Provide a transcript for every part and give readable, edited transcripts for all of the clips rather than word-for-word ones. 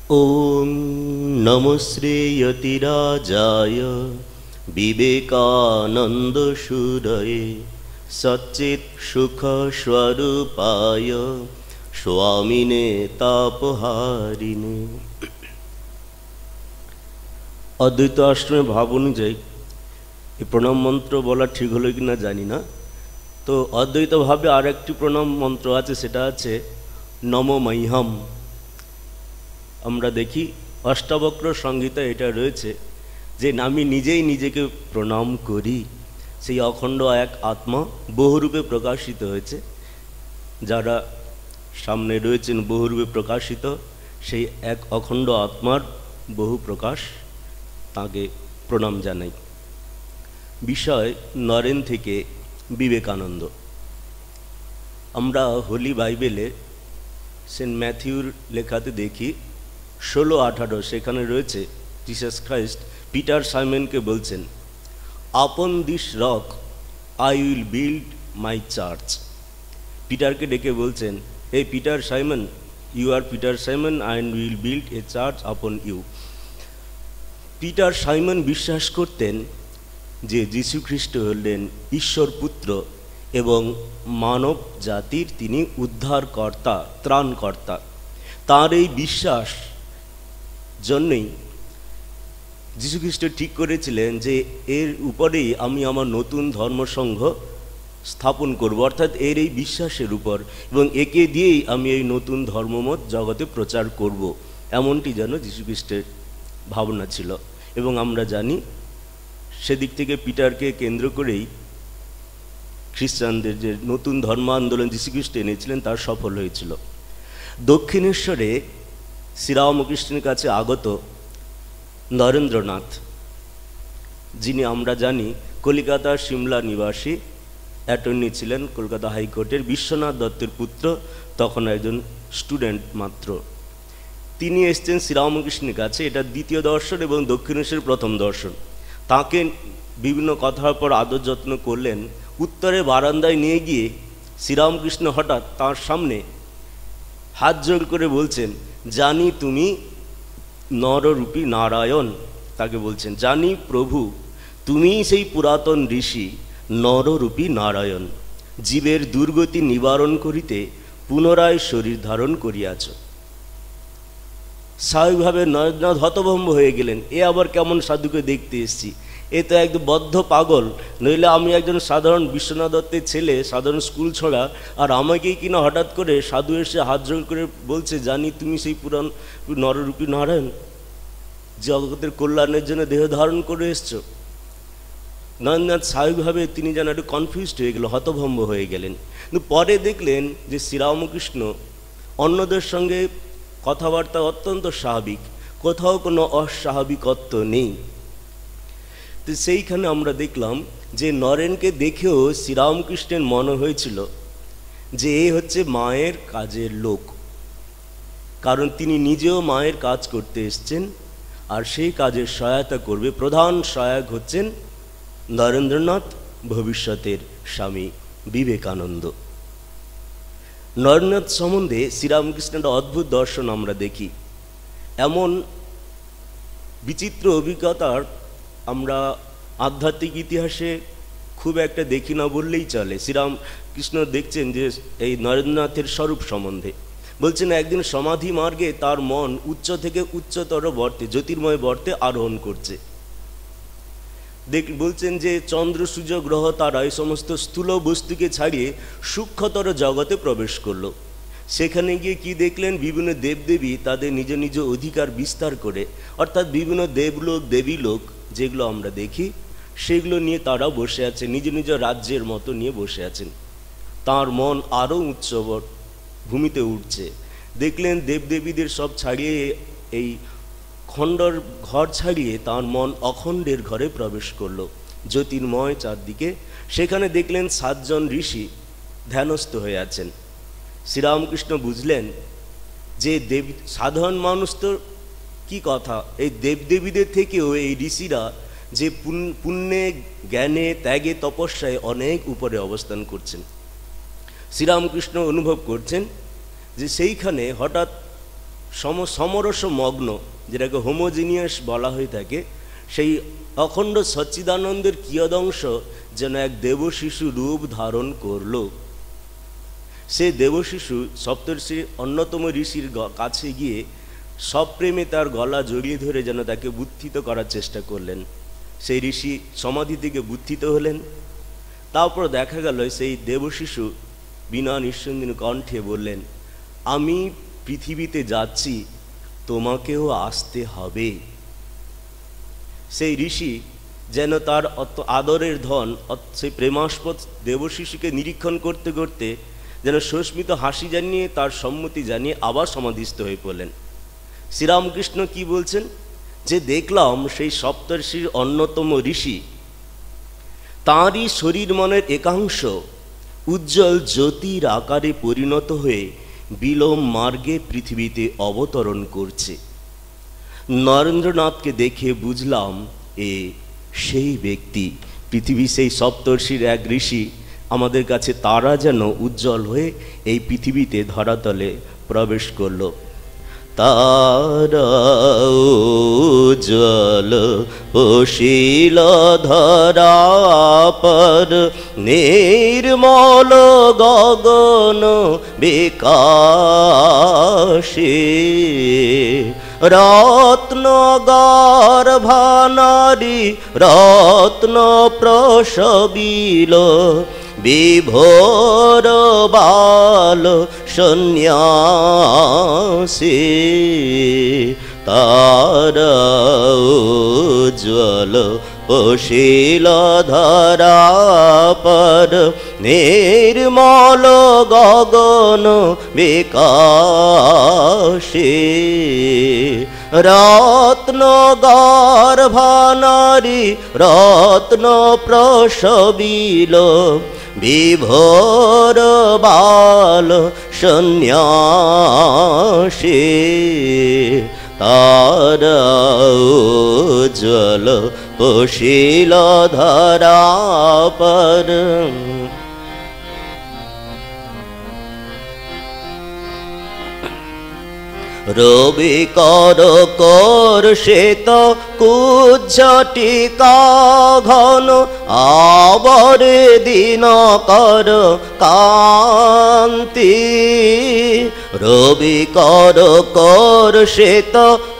ॐ नमो श्रेयतिराजाय विवेकानन्दसूरये सच्चित्सुखस्वरूपाय स्वामिने तापहारिणे। अद्वैत आश्रमे भाव अनुযায়ী এই প্রণাম মন্ত্র বলা ঠিক হলো কিনা জানি না। তো অদ্বৈত ভাবে আর একটি প্রণাম মন্ত্র আছে, সেটা আছে নমো মহ্যম। আমরা দেখি অষ্টাবক্র সংহিতা এটা রয়েছে যে আমি নিজেই নিজেকে প্রণাম করি। সেই অখণ্ড এক আত্মা বহুরূপে প্রকাশিত হয়েছে, যারা সামনে রয়েছেন বহুরূপে প্রকাশিত সেই এক অখণ্ড আত্মার বহু প্রকাশ, তাকে প্রণাম জানাই। বিষয় নরেন থেকে বিবেকানন্দ। আমরা হোলি বাইবেলে সেন্ট ম্যাথিউর লেখাতে দেখি 16-18 সেখানে রয়েছে জিসাস খ্রাইস্ট পিটার সাইমনকে বলছেন, upon this rock I will build my church. পিটারকে ডেকে বলছেন, এই Peter Simon, you are Peter Simon and will build a church upon you. Peter Simon বিশ্বাস করতেন যে যীশু খ্রিস্ট হলেন ঈশ্বর পুত্র এবং মানব জাতির তিনি উদ্ধারকর্তা, ত্রাণকর্তা। তার এই বিশ্বাস জন্যই যীশুখ্রিস্ট ঠিক করেছিলেন যে এর উপরেই আমি আমার নতুন ধর্মসংঘ স্থাপন করব, অর্থাৎ এর এই বিশ্বাসের উপর, এবং একে দিয়েই আমি এই নতুন ধর্মমত জগতে প্রচার করব, এমনটি যেন যীশুখ্রিস্টের ভাবনা ছিল। এবং আমরা জানি সেদিক থেকে পিটারকে কেন্দ্র করেই খ্রিস্টানদের যে নতুন ধর্ম আন্দোলন যীশুখ্রিস্ট এনেছিলেন তার সফল হয়েছিল। দক্ষিণেশ্বরে শ্রীরামকৃষ্ণের কাছে আগত নরেন্দ্রনাথ, যিনি আমরা জানি কলিকাতা সিমলা নিবাসী অ্যাটর্নি ছিলেন কলকাতা হাইকোর্টের, বিশ্বনাথ দত্তের পুত্র, তখন একজন স্টুডেন্ট মাত্র। তিনি এসছেন শ্রীরামকৃষ্ণের কাছে, এটা দ্বিতীয় দর্শন এবং দক্ষিণেশ্বরের প্রথম দর্শন। তাকে বিভিন্ন কথার পর আদর যত্ন করলেন। উত্তরে বারান্দায় নিয়ে গিয়ে শ্রীরামকৃষ্ণ হঠাৎ তার সামনে হাত জোড় করে বলছেন, জানি তুমি নররূপী নারায়ণ। তাকে বলছেন, জানি প্রভু তুমি সেই পুরাতন ঋষি নররূপী নারায়ণ, জীবের দুর্গতি নিবারণ করিতে পুনরায় শরীর ধারণ করিয়াছ। স্বাভাবিকভাবে নরেন্দ্রনাথ হতভম্ব হয়ে গেলেন, এ আবার কেমন সাধুকে দেখতে এসেছি, এ তো একদম বদ্ধ পাগল, নইলে আমি একজন সাধারণ বিশ্বনাথ দত্তের ছেলে, সাধারণ স্কুল ছড়া, আর আমাকেই কিনা হঠাৎ করে সাধু এসে হাত জোড় করে বলছে, জানি তুমি সেই পুরাণ নররূপী নারায়ণ, জগতের কল্যাণের জন্য দেহ ধারণ করে এসছো। নরেন্দ্রনাথ স্বাভাবিকভাবে তিনি যেন একটু কনফিউজড হয়ে গেল, হতভম্ব হয়ে গেলেন। কিন্তু পরে দেখলেন যে শ্রীরামকৃষ্ণ অন্যদের সঙ্গে কথাবার্তা অত্যন্ত স্বাভাবিক, কোথাও কোনো অস্বাভাবিকত্ব নেই। তো সেইখানে আমরা দেখলাম যে নরেনকে দেখেও শ্রীরামকৃষ্ণের মনে হয়েছিল যে এ হচ্ছে মায়ের কাজের লোক, কারণ তিনি নিজেও মায়ের কাজ করতে এসছেন, আর সেই কাজের সহায়তা করবে। প্রধান সহায়ক হচ্ছেন নরেন্দ্রনাথ, ভবিষ্যতের স্বামী বিবেকানন্দ। নরেন্দ্রনাথ সম্বন্ধে শ্রীরামকৃষ্ণের অদ্ভুত দর্শন আমরা দেখি। এমন বিচিত্র অভিজ্ঞতার আমরা আধ্যাত্মিক ইতিহাসে খুব একটা দেখি না বললেই চলে। শ্রীরামকৃষ্ণ দেখছেন যে এই নরেন্দ্রনাথের স্বরূপ সম্বন্ধে বলছেন, একদিন সমাধি মার্গে তার মন উচ্চ থেকে উচ্চতর বর্তে, জ্যোতির্ময় বর্তে আরোহণ করছে। বলছেন যে চন্দ্র, সূর্য, গ্রহ, তারা এই সমস্ত স্থূল বস্তুকে ছাড়িয়ে সূক্ষ্মতর জগতে প্রবেশ করলো। সেখানে গিয়ে কি দেখলেন, বিভিন্ন দেবদেবী তাদের নিজ নিজ অধিকার বিস্তার করে, অর্থাৎ বিভিন্ন দেবলোক, দেবীলোক যেগুলো আমরা দেখি সেগুলো নিয়ে তারা বসে আছে, নিজ নিজ রাজ্যের মতো নিয়ে বসে আছেন। তার মন আরও উচ্চ ভূমিতে উঠছে। দেখলেন দেবদেবীদের সব ছাড়িয়ে, এই খণ্ডর ঘর ছাড়িয়ে তার মন অখণ্ডের ঘরে প্রবেশ করলো, জ্যোতির্ময় চারদিকে। সেখানে দেখলেন 7 জন ঋষি ধ্যানস্থ হয়ে আছেন। শ্রীরামকৃষ্ণ বুঝলেন যে সাধারণ মানুষ তো কি কথা, এই দেবদেবীদের থেকেও এই ঋষিরা যে পুণ্যে, জ্ঞানে, ত্যাগে, তপস্যায় অনেক উপরে অবস্থান করছেন। শ্রীরামকৃষ্ণ অনুভব করছেন যে সেইখানে হঠাৎ সমরস মগ্ন, যেটাকে হোমোজিনিয়াস বলা হয়ে থাকে, সেই অখণ্ড সচ্চিদানন্দের কিয়দংশ যেন এক দেবশিশু রূপ ধারণ করল। সে দেবশিশু সপ্তর্ষি অন্যতম ঋষির কাছে গিয়ে সপ্রেমে তার গলা জড়িয়ে ধরে যেন তাকে বুদ্ধিত করার চেষ্টা করলেন। সেই ঋষি সমাধি থেকে বুদ্ধিত হলেন। তারপর দেখা গেল সেই দেবশিশু বিনা নিঃসন্দিন কণ্ঠে বললেন, আমি পৃথিবীতে যাচ্ছি, তোমাকেও আসতে হবে। সেই ঋষি যেন তার অত আদরের ধন সেই প্রেমাস্পদ দেবশিশুকে নিরীক্ষণ করতে করতে যেন সস্মিত হাসি জানিয়ে তার সম্মতি জানিয়ে আবার সমাধিস্থ হয়ে পড়লেন। শ্রীরামকৃষ্ণ কি বলছেন, যে দেখলাম সেই সপ্তর্ষির অন্যতম ঋষি তাঁরই শরীর মনের একাংশ উজ্জ্বল জ্যোতির আকারে পরিণত হয়ে বিলোম মার্গে পৃথিবীতে অবতরণ করছে। নরেন্দ্রনাথকে দেখে বুঝলাম এ সেই ব্যক্তি, পৃথিবী সেই সপ্তর্ষির এক ঋষি আমাদের কাছে তারা যেন উজ্জ্বল হয়ে এই পৃথিবীতে ধরাতলে প্রবেশ করল। তারা উজ্জ্বল অশীল ধরা পর নির্মল গগন বিকাশে রত্ন গর্ভানারী রত্ন প্রসবিল বিভোর বাল সন্ন্যাসী তারা উজ্জ্বল অশীল ধরা পর নির্মল গগন বিকাশে রত্ন গর্ভানারী রত্ন প্রসবিল বিভোর বাল সন্ন্যাসী তারা উজ্জ্বল অশীল ধরা পর রবি কর কর শ্বেত কুজ্জটিকা ঘন আবরে দিন কর কান্তি রবি কর কর শ্বেত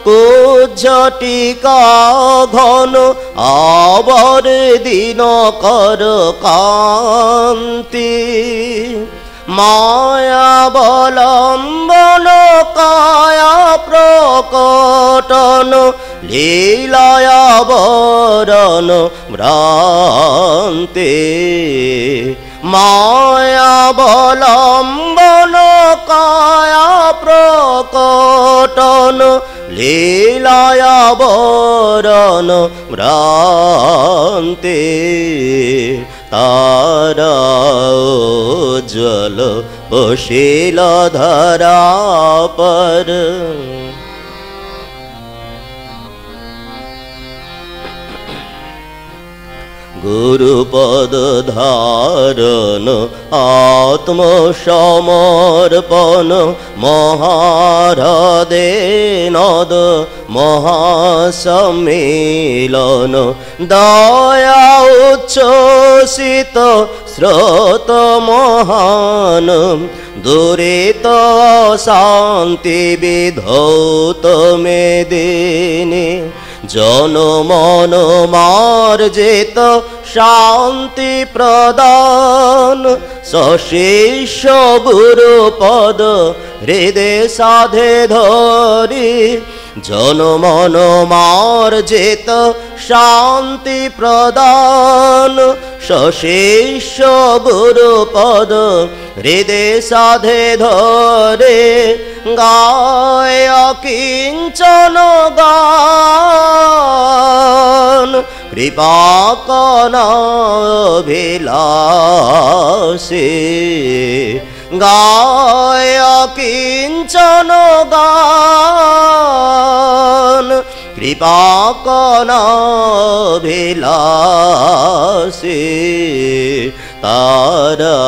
কুজ্জটিকা ঘন আবরে দিন কর কান্তি মায়াবলম্বন কায়া প্রকটন লীলায়াবরণ ভ্রান্তে মায়াবলম্বন কায়া প্রকটন লীলায়াবরণ ভ্রান্তে তারা উজ্জ্বল অশীল ধরা পর গুরুপদ ধারণ আত্মসমর্পণ মহাহ্রদে নদ মহাসম্মিলন দয়া উচ্ছ্বসিত স্রোত মহান দুরিত শান্তি বিধৌত মেদিনী জনমন মার্জিত শান্তি প্রদান সশিষ্য গুরুপদ হৃদে সাধে ধরি জনমন মার্জিত শান্তি প্রদান সশিষ্য গুরুপদ হৃদে সাধে ধরে গায় কিঞ্চন গান কৃপা কনাভিলাষে গায় কিঞ্চন গান কৃপা কনাভিলাষে তারা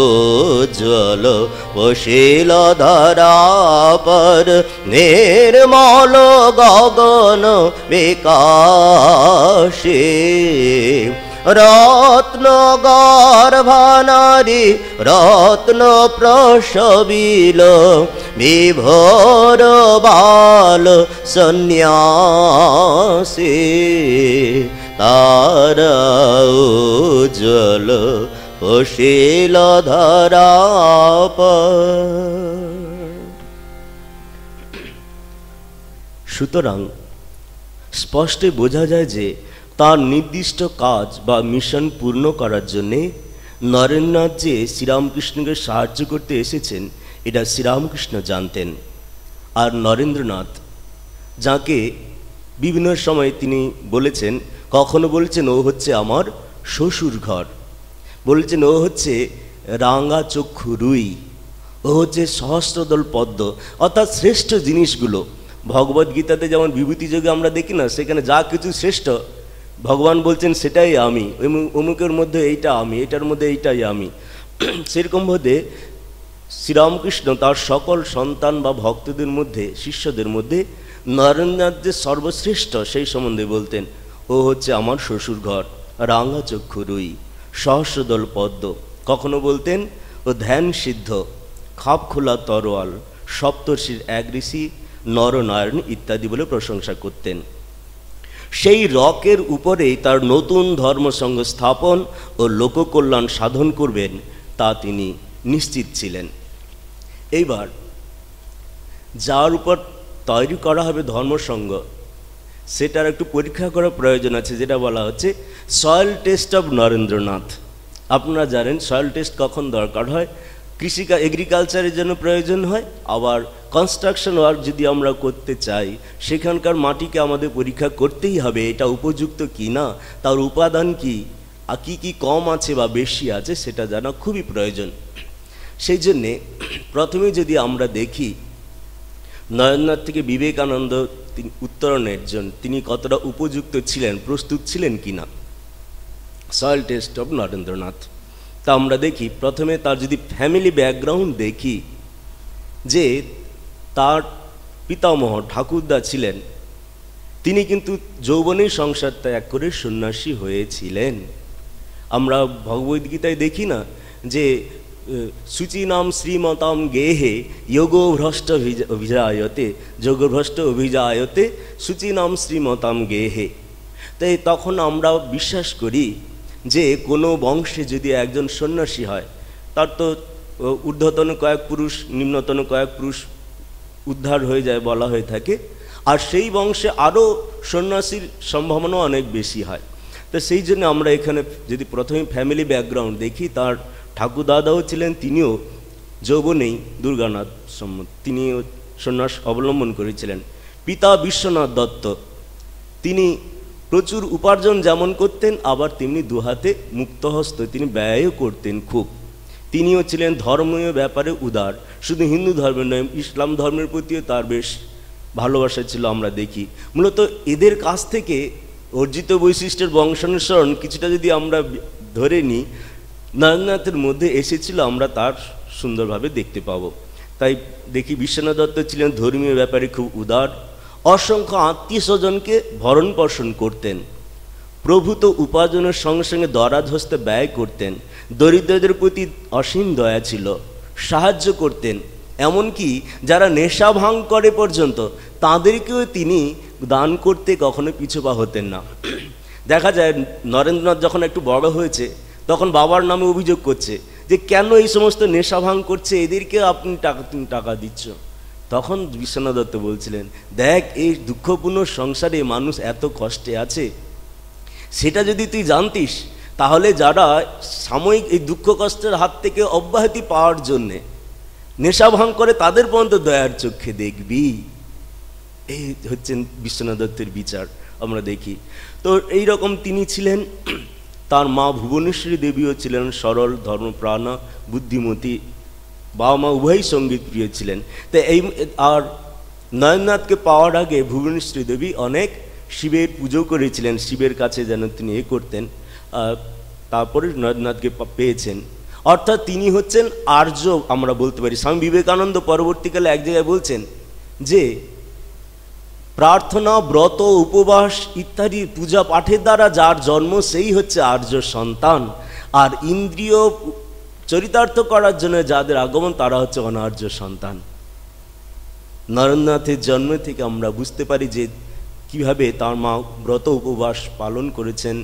উজ্জ্বল পোষিল ধরা পর নির্মল গগন বিকাশে রত্ন গর্ভনারী রত্ন প্রসবিল বিভোর বাল সন্ন্যাসী তারা উজ্জ্বল পোষিল ধরা পর। সুতরাং স্পষ্টে বোঝা যায় যে তার নির্দিষ্ট কাজ বা মিশন পূর্ণ করার জন্যে নরেন্দ্রনাথ যে শ্রীরামকৃষ্ণকে সাহায্য করতে এসেছেন এটা শ্রীরামকৃষ্ণ জানতেন। আর নরেন্দ্রনাথ যাকে বিভিন্ন সময় তিনি বলেছেন, কখনো বলছেন ও হচ্ছে আমার শ্বশুর ঘর, বলছেন ও হচ্ছে রাঙা চক্ষু রুই, ও হচ্ছে সহস্রদল পদ্ম, অর্থাৎ শ্রেষ্ঠ জিনিসগুলো। ভগবদ্গীতাতে যেমন বিভূতি যোগে আমরা দেখি না, সেখানে যা কিছু শ্রেষ্ঠ ভগবান বলছেন সেটাই আমি, অমুকের মধ্যে এইটা আমি, এটার মধ্যে এইটাই আমি। সেরকমভাবে শ্রীরামকৃষ্ণ তার সকল সন্তান বা ভক্তদের মধ্যে, শিষ্যদের মধ্যে নরেন্দ্রনাথ যে সর্বশ্রেষ্ঠ সেই সম্বন্ধে বলতেন, ও হচ্ছে আমার শ্বশুর ঘর, রাঙা চক্ষু রুই, সহস্রদল পদ্ম। কখনো বলতেন ও ধ্যান সিদ্ধ, খাপ খোলা তরোয়াল, সপ্তর্ষির এক ঋষি, নরনারায়ণ ইত্যাদি বলে প্রশংসা করতেন। সেই রকের উপরেই তার নতুন ধর্মসংঘ স্থাপন ও লোককল্যাণ সাধন করবেন তা তিনি নিশ্চিত ছিলেন। এইবার যার উপর তৈরি করা হবে ধর্মসংঘ, সেটার একটু পরীক্ষা করার প্রয়োজন আছে, যেটা বলা হচ্ছে সয়েল টেস্ট অফ নরেন্দ্রনাথ। আপনারা জানেন সয়েল টেস্ট কখন দরকার হয়, এগ্রিকালচারের জন্য প্রয়োজন হয়, আবার কনস্ট্রাকশন ওয়ার্ক যদি আমরা করতে চাই সেখানকার মাটিকে আমাদের পরীক্ষা করতেই হবে, এটা উপযুক্ত কি না, তার উপাদান কি, আর কি কি কম আছে বা বেশি আছে সেটা জানা খুবই প্রয়োজন। সেই জন্যে প্রথমে যদি আমরা দেখি নরেন্দ্রনাথ থেকে বিবেকানন্দ উত্তরণের জন্য তিনি কতটা উপযুক্ত ছিলেন, প্রস্তুত ছিলেন কিনা, সয়েল টেস্ট অফ নরেন্দ্রনাথ। তা আমরা দেখি প্রথমে তার যদি ফ্যামিলি ব্যাকগ্রাউন্ড দেখি, যে তার পিতামহ ঠাকুরদা ছিলেন, তিনি কিন্তু যৌবনেই সংসার ত্যাগ করে সন্ন্যাসী হয়েছিলেন। আমরা ভগবদ্গীতায় দেখি না যে শুচিনাম শ্রীমতাম গেহে যোগভ্রষ্ট অভিজায়তে, যোগভ্রষ্ট অভিজায়তে শুচিনাম শ্রীমতাম গেহে। তাই তখন আমরা বিশ্বাস করি যে কোনো বংশে যদি একজন সন্ন্যাসী হয়, তার তো ঊর্ধ্বতন কয়েক পুরুষ, নিম্নতন কয়েক পুরুষ উদ্ধার হয়ে যায় বলা হয়ে থাকে, আর সেই বংশে আরও সন্ন্যাসীর সম্ভাবনা অনেক বেশি হয়। তো সেই জন্য আমরা এখানে যদি প্রথমে ফ্যামিলি ব্যাকগ্রাউন্ড দেখি, তার ঠাকুরদাদাও ছিলেন, তিনিও যৌবনেই দুর্গানাথ সম্মত, তিনিও সন্ন্যাস অবলম্বন করেছিলেন। পিতা বিশ্বনাথ দত্ত, তিনি প্রচুর উপার্জন যেমন করতেন, আবার তেমনি দুহাতে মুক্তহস্ত, তিনি ব্যয়ও করতেন খুব। তিনিও ছিলেন ধর্মীয় ব্যাপারে উদার, শুধু হিন্দু ধর্মের নয়, ইসলাম ধর্মের প্রতিও তার বেশ ভালোবাসা ছিল আমরা দেখি। মূলত এদের কাছ থেকে অর্জিত বৈশিষ্ট্যের বংশানুসরণ কিছুটা যদি আমরা ধরে নিই, নরেন্দ্রনাথের মধ্যে এসেছিল, আমরা তার সুন্দরভাবে দেখতে পাবো। তাই দেখি বিশ্বনাথ দত্ত ছিলেন ধর্মীয় ব্যাপারে খুব উদার, অসংখ্য আত্মীয় স্বজনকে ভরণ পোষণ করতেন, প্রভূত উপার্জনের সঙ্গে সঙ্গে দরাজ হস্তে ব্যয় করতেন, দরিদ্রদের প্রতি অসীম দয়া ছিল, সাহায্য করতেন, এমনকি যারা নেশা ভাঙ করে পর্যন্ত তাদেরকেও তিনি দান করতে কখনো পিছুপা হতেন না। দেখা যায় নরেন্দ্রনাথ যখন একটু বড় হয়েছে তখন বাবার নামে অভিযোগ করছে যে কেন এই সমস্ত নেশা ভাঙ করছে, এদেরকে তুমি টাকা দিচ্ছ। তখন বিশ্বনাথ দত্ত বলছিলেন, দেখ এই দুঃখপূর্ণ সংসারে মানুষ এত কষ্টে আছে, সেটা যদি তুই জানতিস তাহলে যারা সাময়িক এই দুঃখ কষ্টের হাত থেকে অব্যাহতি পাওয়ার জন্যে নেশা ভাঙ করে তাদের পর্যন্ত দয়ার চোখে দেখবি। এই হচ্ছেন বিশ্বনাথ দত্তের বিচার আমরা দেখি। তো এই রকম তিনি ছিলেন। তার মা ভুবনেশ্বরী দেবীও ছিলেন সরল, ধর্মপ্রাণা, বুদ্ধিমতী, বাবা মা উভয়ই সঙ্গীত প্রিয় ছিলেন। তো এই আর নরেন্দ্রনাথকে পাওয়ার আগে ভুবনেশ্বরী দেবী অনেক শিবের পুজো করেছিলেন, শিবের কাছে যেন তিনি করতেন, তারপরে নরেন্দ্রনাথকে পেয়েছেন। অর্থাৎ তিনি হচ্ছেন আর্য আমরা বলতে পারি। স্বামী বিবেকানন্দ পরবর্তীকালে এক জায়গায় বলছেন যে প্রার্থনা, ব্রত, উপবাস ইত্যাদি পূজা পাঠের দ্বারা যার জন্ম সেই হচ্ছে আর্য সন্তান, আর ইন্দ্রিয় চরিতার্থ করার জন্য যাদের আগমন তারা হচ্ছে অনার্য সন্তান। নরেন্দ্রনাথের জন্ম থেকে আমরা বুঝতে পারি যে কিভাবে তার মা ব্রত উপবাস পালন করেছেন,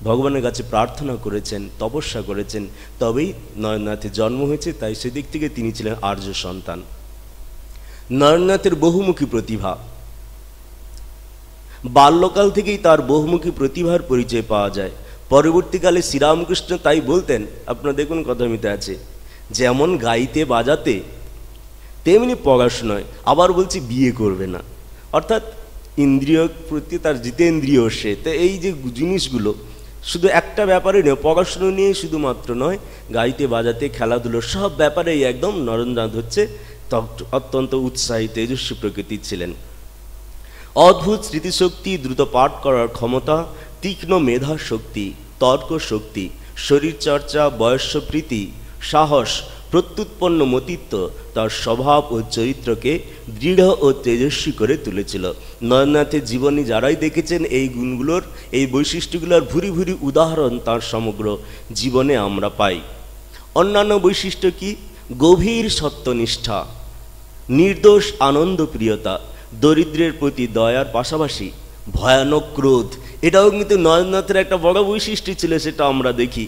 ভগবানের কাছে প্রার্থনা করেছেন, তপস্যা করেছেন, তবেই নরেন্দ্রনাথের জন্ম হয়েছে। তাই সেদিক থেকে তিনি ছিলেন আর্য সন্তান। নরেন্দ্রনাথের বহুমুখী প্রতিভা, বাল্যকাল থেকেই তার বহুমুখী প্রতিভার পরিচয় পাওয়া যায়। পরবর্তীকালে শ্রীরামকৃষ্ণ তাই বলতেন, আপনারা দেখুন কথামিতে আছে, যেমন গাইতে বাজাতে তেমনি পড়াশোনায়, আবার বলছি বিয়ে করবে না, অর্থাৎ ইন্দ্রিয় প্রতি তার জিতেন্দ্রিয় সে। তো এই যে জিনিসগুলো শুধু একটা ব্যাপারে নয়, পড়াশুনো নিয়ে শুধুমাত্র নয়, গাইতে বাজাতে খেলাধুলো সব ব্যাপারেই একদম নরেন্দ্রনাথ হচ্ছে অত্যন্ত উৎসাহী তেজস্বী প্রকৃতির ছিলেন। অদ্ভুত স্মৃতিশক্তি, দ্রুত পাঠ করার ক্ষমতা, তীক্ষ্ণ মেধা শক্তি, তর্ক শক্তি, শরীরচর্চা, বয়স্যপ্রীতি, সাহস, প্রত্যুৎপন্ন মতিত্ব তার স্বভাব ও চরিত্রকে দৃঢ় ও তেজস্বী করে তুলেছিল। নরেন্দ্রনাথের জীবনী যারাই দেখেছেন এই গুণগুলোর, এই বৈশিষ্ট্যগুলোর ভুরি ভুরি উদাহরণ তার সমগ্র জীবনে আমরা পাই। অন্যান্য বৈশিষ্ট্য কি? গভীর সত্যনিষ্ঠা, নির্দোষ আনন্দপ্রিয়তা, দরিদ্রের প্রতি দয়ার পাশাপাশি ভয়ানক ক্রোধ, এটাও কিন্তু নরেন্দ্রনাথের একটা বড় বৈশিষ্ট্য ছিল, সেটা আমরা দেখি।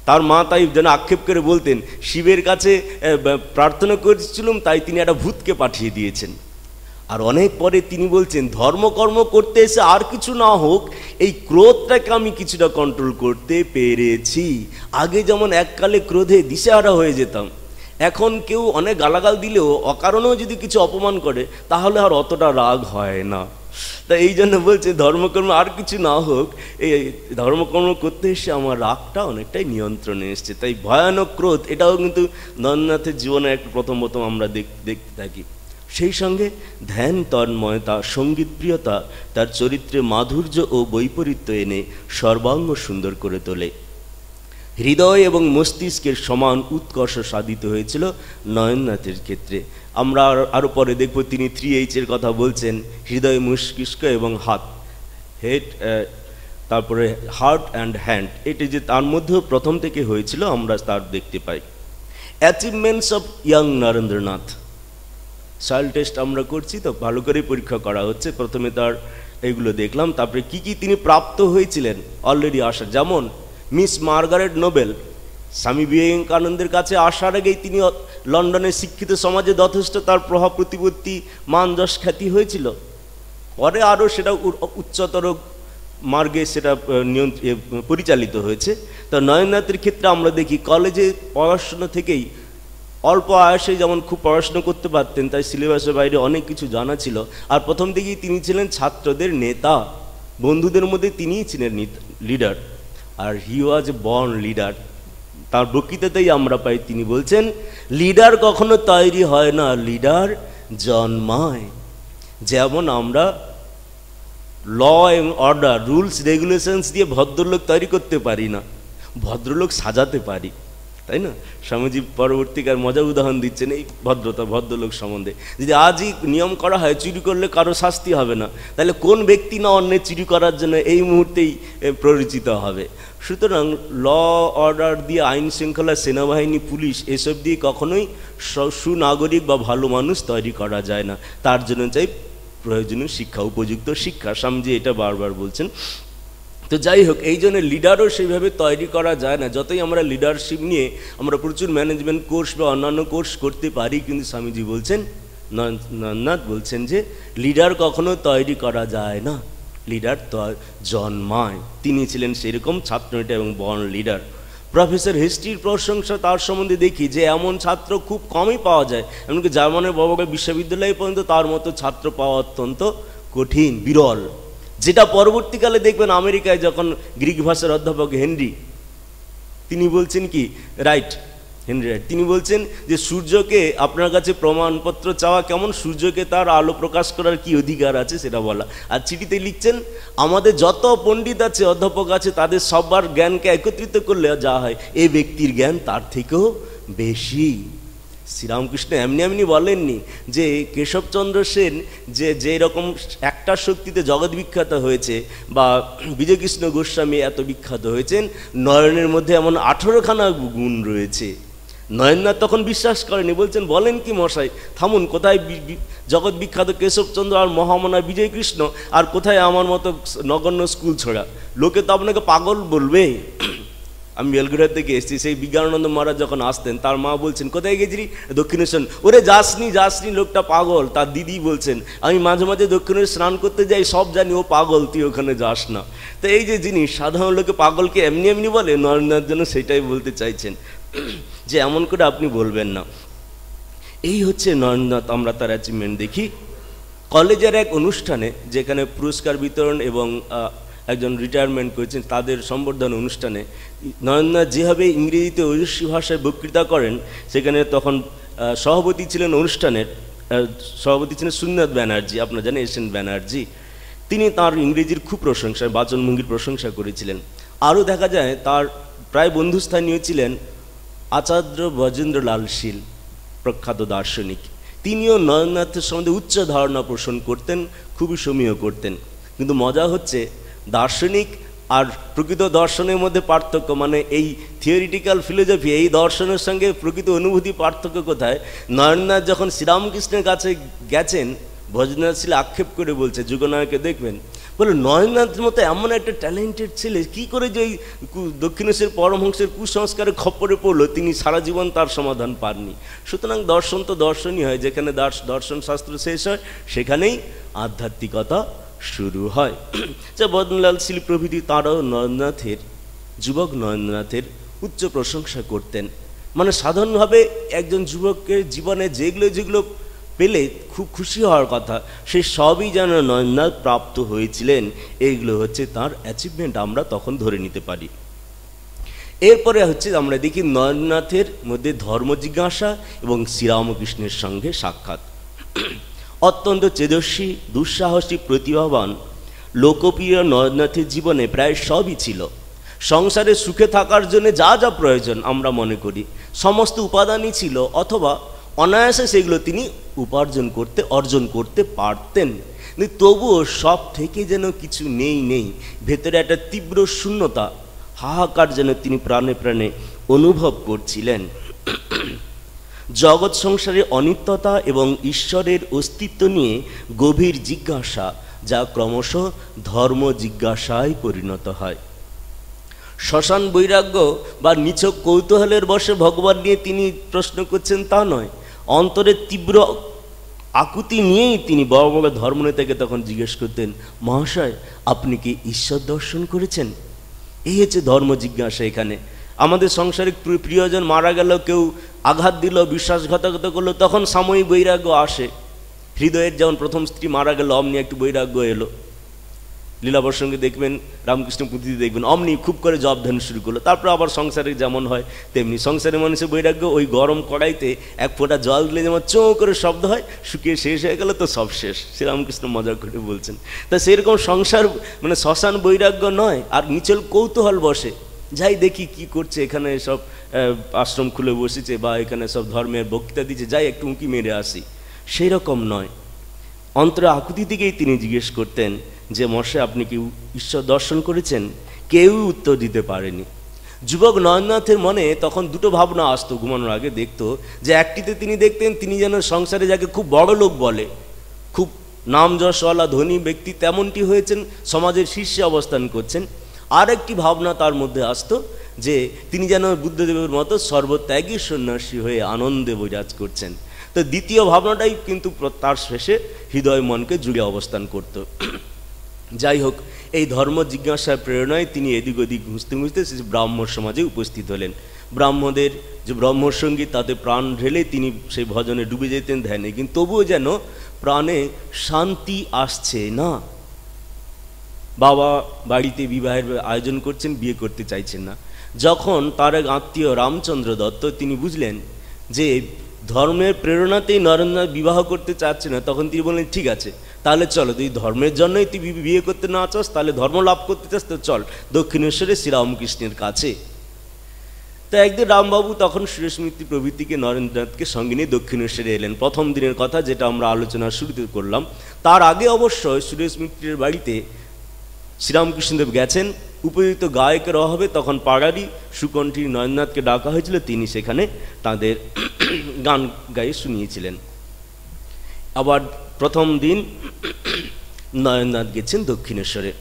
তার মা তাই যেন আক্ষেপ করে বলতেন, শিবের কাছে প্রার্থনা করেছিলাম তাই তিনি একটা ভূতকে পাঠিয়ে দিয়েছেন। আর অনেক পরে তিনি বলছেন, ধর্মকর্ম করতে এসে আর কিছু না হোক এই ক্রোধটাকে আমি কিছুটা কন্ট্রোল করতে পেরেছি। আগে যেমন এককালে ক্রোধে দিশেহারা হয়ে যেতাম, এখন কেউ অনেক গালাগাল দিলেও অকারণেও যদি কিছু অপমান করে তাহলে আর অতটা রাগ হয় না। তা এই জন্য বলছে ধর্মকর্ম আর কিছু না হোক, এই ধর্মকর্ম করতে এসে আমার রাগটা অনেকটাই নিয়ন্ত্রণে এসছে। তাই ভয়ানক ক্রোধ এটাও কিন্তু নরেন্দ্রনাথের জীবনে একটা প্রথম আমরা দেখতে থাকি। সেই সঙ্গে ধ্যান তন্ময়তা, সঙ্গীতপ্রিয়তা তার চরিত্রে মাধুর্য ও বৈপরীত্য এনে সর্বাঙ্গ সুন্দর করে তোলে। হৃদয় এবং মস্তিষ্কের সমান উৎকর্ষ সাধিত হয়েছিল নরেন্দ্রনাথের ক্ষেত্রে। আমরা আরও পরে দেখব তিনি 3H এর কথা বলছেন, হৃদয়, মস্তিষ্ক এবং হাত, হেড, তারপরে হার্ট অ্যান্ড হ্যান্ড, এটি যে তার মধ্যেও প্রথম থেকে হয়েছিল আমরা তার দেখতে পাই। Achievements of young Narendranath, soil test আমরা করছি তো ভালো করে পরীক্ষা করা হচ্ছে। প্রথমে তার এইগুলো দেখলাম, তারপরে কি কি তিনি প্রাপ্ত হয়েছিলেন অলরেডি আসা, যেমন মিস মার্গারেট নোবেল স্বামী বিবেকানন্দের কাছে আসার আগেই তিনি লন্ডনের শিক্ষিত সমাজে যথেষ্ট তার প্রভাব প্রতিপত্তি, মান যশ খ্যাতি হয়েছিল। পরে আরও সেটা উচ্চতর মার্গে সেটা পরিচালিত হয়েছে। তো নরেন্দ্রনাথের ক্ষেত্রে আমরা দেখি কলেজে পড়াশোনা থেকেই অল্প আয়াসে যেমন খুব পড়াশোনা করতে পারতেন, তাই সিলেবাসের বাইরে অনেক কিছু জানা ছিল। আর প্রথম থেকেই তিনি ছিলেন ছাত্রদের নেতা, বন্ধুদের মধ্যে তিনিই ছিলেন লিডার। আর হি ওয়াজ এ বর্ন লিডার। তার বক্তৃতাতেই আমরা পাই তিনি বলছেন, লিডার কখনো তৈরি হয় না, লিডার জন্মায়। যেমন আমরা ল এবং অর্ডার, রুলস রেগুলেশনস দিয়ে ভদ্রলোক তৈরি করতে পারি না, ভদ্রলোক সাজাতে পারি, তাই না? স্বামীজি পরবর্তীকার মজার উদাহরণ দিচ্ছেন এই ভদ্রলোক সম্বন্ধে। যদি আজই নিয়ম করা হয় চুরি করলে কারো শাস্তি হবে না, তাহলে কোন ব্যক্তি না অন্যের চুরি করার জন্য এই মুহূর্তেই প্ররোচিত হবে? সুতরাং ল অর্ডার দিয়ে, আইন শৃঙ্খলা, সেনাবাহিনী, পুলিশ এসব দিয়ে কখনোই সুনাগরিক বা ভালো মানুষ তৈরি করা যায় না। তার জন্য চাই প্রয়োজনীয় শিক্ষা, উপযুক্ত শিক্ষা। স্বামীজি এটা বারবার বলছেন। তো যাই হোক, এই জন্য লিডারও সেইভাবে তৈরি করা যায় না। যতই আমরা লিডারশিপ নিয়ে আমরা প্রচুর ম্যানেজমেন্ট কোর্স বা অন্যান্য কোর্স করতে পারি, কিন্তু স্বামীজি বলছেন, নরেন্দ্রনাথ বলছেন যে লিডার কখনো তৈরি করা যায় না, লিডার জন্মায়। তিনি ছিলেন সেরকম ছাত্রনেতা এবং বর্ন লিডার। প্রফেসর হিস্ট্রির প্রশংসা তার সম্বন্ধে দেখি যে এমন ছাত্র খুব কমই পাওয়া যায়। এমনকি জার্মানের বড় বড় বিশ্ববিদ্যালয়ে পর্যন্ত তার মতো ছাত্র পাওয়া অত্যন্ত কঠিন, বিরল। যেটা পরবর্তীকালে দেখবেন আমেরিকায় যখন গ্রিক ভাষার অধ্যাপক হেনরি, তিনি বলছেন কি, রাইট, হেনরি রাইট তিনি বলছেন যে সূর্যকে আপনার কাছে প্রমাণপত্র চাওয়া কেমন, সূর্যকে তার আলো প্রকাশ করার কি অধিকার আছে সেটা বলা। আর চিঠিতে লিখছেন আমাদের যত পণ্ডিত আছে অধ্যাপক আছে তাদের সবার জ্ঞানকে একত্রিত করলে যা হয় এই ব্যক্তির জ্ঞান তার থেকেও বেশি। শ্রীরামকৃষ্ণ এমনি এমনি বলেননি যে কেশবচন্দ্র সেন যে রকম একটা শক্তিতে জগৎ বিখ্যাত হয়েছে বা বিজয়কৃষ্ণ গোস্বামী এত বিখ্যাত হয়েছেন, নয়নের মধ্যে এমন 18খানা গুণ রয়েছে। নয়ননাথ তখন বিশ্বাস করেনি, বলছেন বলেন কি মশাই, থামুন, কোথায় জগৎ বিখ্যাত কেশবচন্দ্র আর মহামনা বিজয়কৃষ্ণ, আর কোথায় আমার মতো নগণ্য স্কুল ছোড়া, লোকে তো আপনাকে পাগল বলবে। আমি বেলগুড়া থেকে এসেছি, সেই বিজ্ঞানানন্দ মহারাজ যখন আসতেন তার মা বলছেন কোথায় গেছিলি, দক্ষিণেশ্বর। ওরে যাসনি, লোকটা পাগল। তার দিদি বলছেন আমি মাঝে মাঝে দক্ষিণেশ্বর স্নান করতে যাই, সব জানি ও পাগল, তুই ওখানে যাস না। তো এই যে জিনিস সাধারণ লোকে পাগলকে এমনি এমনি বলে, নরেন্দ্রনাথ জন্য সেটাই বলতে চাইছেন যে এমন করে আপনি বলবেন না। এই হচ্ছে নরেন্দ্রনাথ, আমরা তার অ্যাচিভমেন্ট দেখি। কলেজের এক অনুষ্ঠানে যেখানে পুরস্কার বিতরণ এবং একজন রিটায়ারমেন্ট করেছেন তাদের সম্বর্ধনা অনুষ্ঠানে নরেন্দ্রনাথ যেভাবে ইংরেজিতে ওজস্বী ভাষায় বক্তৃতা করেন, সেখানে তখন সভাপতি ছিলেন অনুষ্ঠানের, সভাপতি ছিলেন সুনীনাথ ব্যানার্জি, আপনারা জানেন এস এন ব্যানার্জি। তিনি তার ইংরেজির খুব প্রশংসা, বাচনভঙ্গির প্রশংসা করেছিলেন। আরও দেখা যায় তার প্রায় বন্ধুস্থানীয় ছিলেন আচার্য ব্রজেন্দ্রলাল শীল, প্রখ্যাত দার্শনিক। তিনিও নরেন্দ্রনাথের সম্বন্ধে উচ্চ ধারণা পোষণ করতেন, খুবই সমীহ করতেন। কিন্তু মজা হচ্ছে দার্শনিক আর প্রকৃত দর্শনের মধ্যে পার্থক্য, মানে এই থিওরিটিক্যাল ফিলোসফি, এই দর্শনের সঙ্গে প্রকৃত অনুভূতি পার্থক্য কোথায়? নরেন্দ্রনাথ যখন শ্রীরামকৃষ্ণের কাছে গেছেন, ভজনাথ ছিল আক্ষেপ করে বলছে, যুগনায়কে দেখবেন, বলে নরেন্দ্রনাথের মতো এমন একটা ট্যালেন্টেড ছেলে কী করে যে ওই দক্ষিণেশ্বর পরমহংসের কুসংস্কারে খপ্পরে পড়লো, তিনি সারা জীবন তার সমাধান পাননি। সুতরাং দর্শন তো দর্শনই হয়, যেখানে দর্শন শাস্ত্র শেষ হয় সেখানেই আধ্যাত্মিকতা শুরু হয়। যে বদনলাল শীল প্রভৃতি তাঁরাও নরেন্দ্রনাথের, যুবক নরেন্দ্রনাথের উচ্চ প্রশংসা করতেন। মানে সাধারণভাবে একজন যুবকের জীবনে যেগুলো পেলে খুব খুশি হওয়ার কথা, সে সবই যেন নরেন্দ্রনাথ প্রাপ্ত হয়েছিলেন। এইগুলো হচ্ছে তার অ্যাচিভমেন্ট, আমরা তখন ধরে নিতে পারি। এরপরে হচ্ছে আমরা দেখি নরেন্দ্রনাথের মধ্যে ধর্ম জিজ্ঞাসা এবং শ্রীরামকৃষ্ণের সঙ্গে সাক্ষাৎ। অত্যন্ত তেজস্বী, দুঃসাহসী, প্রতিভাবান, লোকপ্রিয় নরেন্দ্রনাথের জীবনে প্রায় সবই ছিল। সংসারে সুখে থাকার জন্য যা যা প্রয়োজন আমরা মনে করি সমস্ত উপাদানই ছিল, অথবা অনায়াসে সেগুলো তিনি অর্জন করতে পারতেন। কিন্তু তবুও সব থেকে যেন কিছু নেই, ভেতরে একটা তীব্র শূন্যতা, হাহাকার যেন তিনি প্রাণে প্রাণে অনুভব করছিলেন। জগৎ সংসারের অনিত্যতা এবং ঈশ্বরের অস্তিত্ব নিয়ে গভীর জিজ্ঞাসা, যা ক্রমশ ধর্ম জিজ্ঞাসায় পরিণত হয়। শ্মশান বৈরাগ্য বা নিছক কৌতূহলের বশে ভগবান নিয়ে তিনি প্রশ্ন করছেন তা নয়, অন্তরের তীব্র আকুতি নিয়েই তিনি বড় বড় ধর্মনেতাকে তখন জিজ্ঞেস করতেন, মহাশয় আপনি কি ঈশ্বর দর্শন করেছেন? এই হচ্ছে ধর্ম জিজ্ঞাসা। এখানে আমাদের সংসারিক প্রিয়জন মারা গেল, কেউ আঘাত দিল, বিশ্বাসঘাতকতা করলো, তখন সাময়িক বৈরাগ্য আসে। হৃদয়ের যেমন প্রথম স্ত্রী মারা গেল, অমনি একটু বৈরাগ্য এলো। লীলাবর্ষণকে দেখবেন, রামকৃষ্ণ পুঁথিতে দেখবেন, অমনি খুব করে জপ ধ্যান শুরু করলো। তারপর আবার সংসারে যেমন হয় তেমনি সংসারের মানুষের বৈরাগ্য, ওই গরম কড়াইতে এক ফোঁটা জল দিলে যেমন চোঁ করে শব্দ হয়, শুকিয়ে শেষ হয়ে গেল তো সব শেষ। শ্রীরামকৃষ্ণ মজা করে বলছেন। তা সেরকম সংসার মানে শ্মশান বৈরাগ্য নয়, আর নিচল কৌতূহল বসে, যাই দেখি কি করছে, এখানে সব আশ্রম খুলে বসেছে বা এখানে সব ধর্মের বক্তৃতা দিচ্ছে, যাই একটু উঁকি মেরে আসি, সেই রকম নয়। অন্তরে আকুতি থেকেই তিনি জিজ্ঞেস করতেন যে মশাই আপনি কি ঈশ্বর দর্শন করেছেন? কেউ উত্তর দিতে পারেনি। যুবক নরেন্দ্রনাথের মনে তখন দুটো ভাবনা আসতো ঘুমানোর আগে। দেখতো যে একটিতে তিনি দেখতেন তিনি যেন সংসারে যাকে খুব বড় লোক বলে, খুব নাম যশওয়ালা ধনী ব্যক্তি, তেমনটি হয়েছেন, সমাজের শীর্ষে অবস্থান করছেন। আর একটি ভাবনা তার মধ্যে আসতো যে তিনি যেন বুদ্ধদেবের মতো সর্বত্যাগী সন্ন্যাসী হয়ে আনন্দে বিরাজ করছেন। তো দ্বিতীয় ভাবনাটাই কিন্তু তার শেষে হৃদয় মনকে জুড়ে অবস্থান করত। যাই হোক, এই ধর্ম জিজ্ঞাসার প্রেরণায় তিনি এদিক ওদিক ঘুষতে ঘুষতে ব্রাহ্ম সমাজে উপস্থিত হলেন। ব্রাহ্মদের যে ব্রহ্মসঙ্গীত, তাতে প্রাণ ঢেলে তিনি সেই ভজনে ডুবে যেতেন, ধ্যানে, কিন্তু তবুও যেন প্রাণে শান্তি আসছে না। বাবা বাড়িতে বিবাহের আয়োজন করছেন, বিয়ে করতে চাইছেন না। যখন তার এক আত্মীয় রামচন্দ্র দত্ত তিনি বুঝলেন যে ধর্মের প্রেরণাতেই নরেন্দ্রনাথ বিবাহ করতে চাচ্ছে না, তখন তিনি বললেন ঠিক আছে, তাহলে চলো, তুই ধর্মের জন্যই তুই বিয়ে করতে না চাস, তাহলে ধর্ম লাভ করতে চাস তো চল দক্ষিণেশ্বরে শ্রীরামকৃষ্ণের কাছে। তো একদিন রামবাবু তখন সুরেশ মিত্র প্রভৃতিকে নরেন্দ্রনাথকে সঙ্গে নিয়ে দক্ষিণেশ্বরে এলেন। প্রথম দিনের কথা যেটা আমরা আলোচনার শুরুতে করলাম, তার আগে অবশ্যই সুরেশ মিত্রের বাড়িতে শ্রীরামকৃষ্ণদেব গেছেন, উপযুক্ত গায়কের অভাবে তখন পাড়ারই সুকণ্ঠী নরেন্দ্রনাথকে ডাকা হয়েছিল, তিনি সেখানে তাদের গান গাইয়ে শুনিয়েছিলেন। আবার প্রথম দিন নরেন্দ্রনাথ গেছেন দক্ষিণেশ্বরে।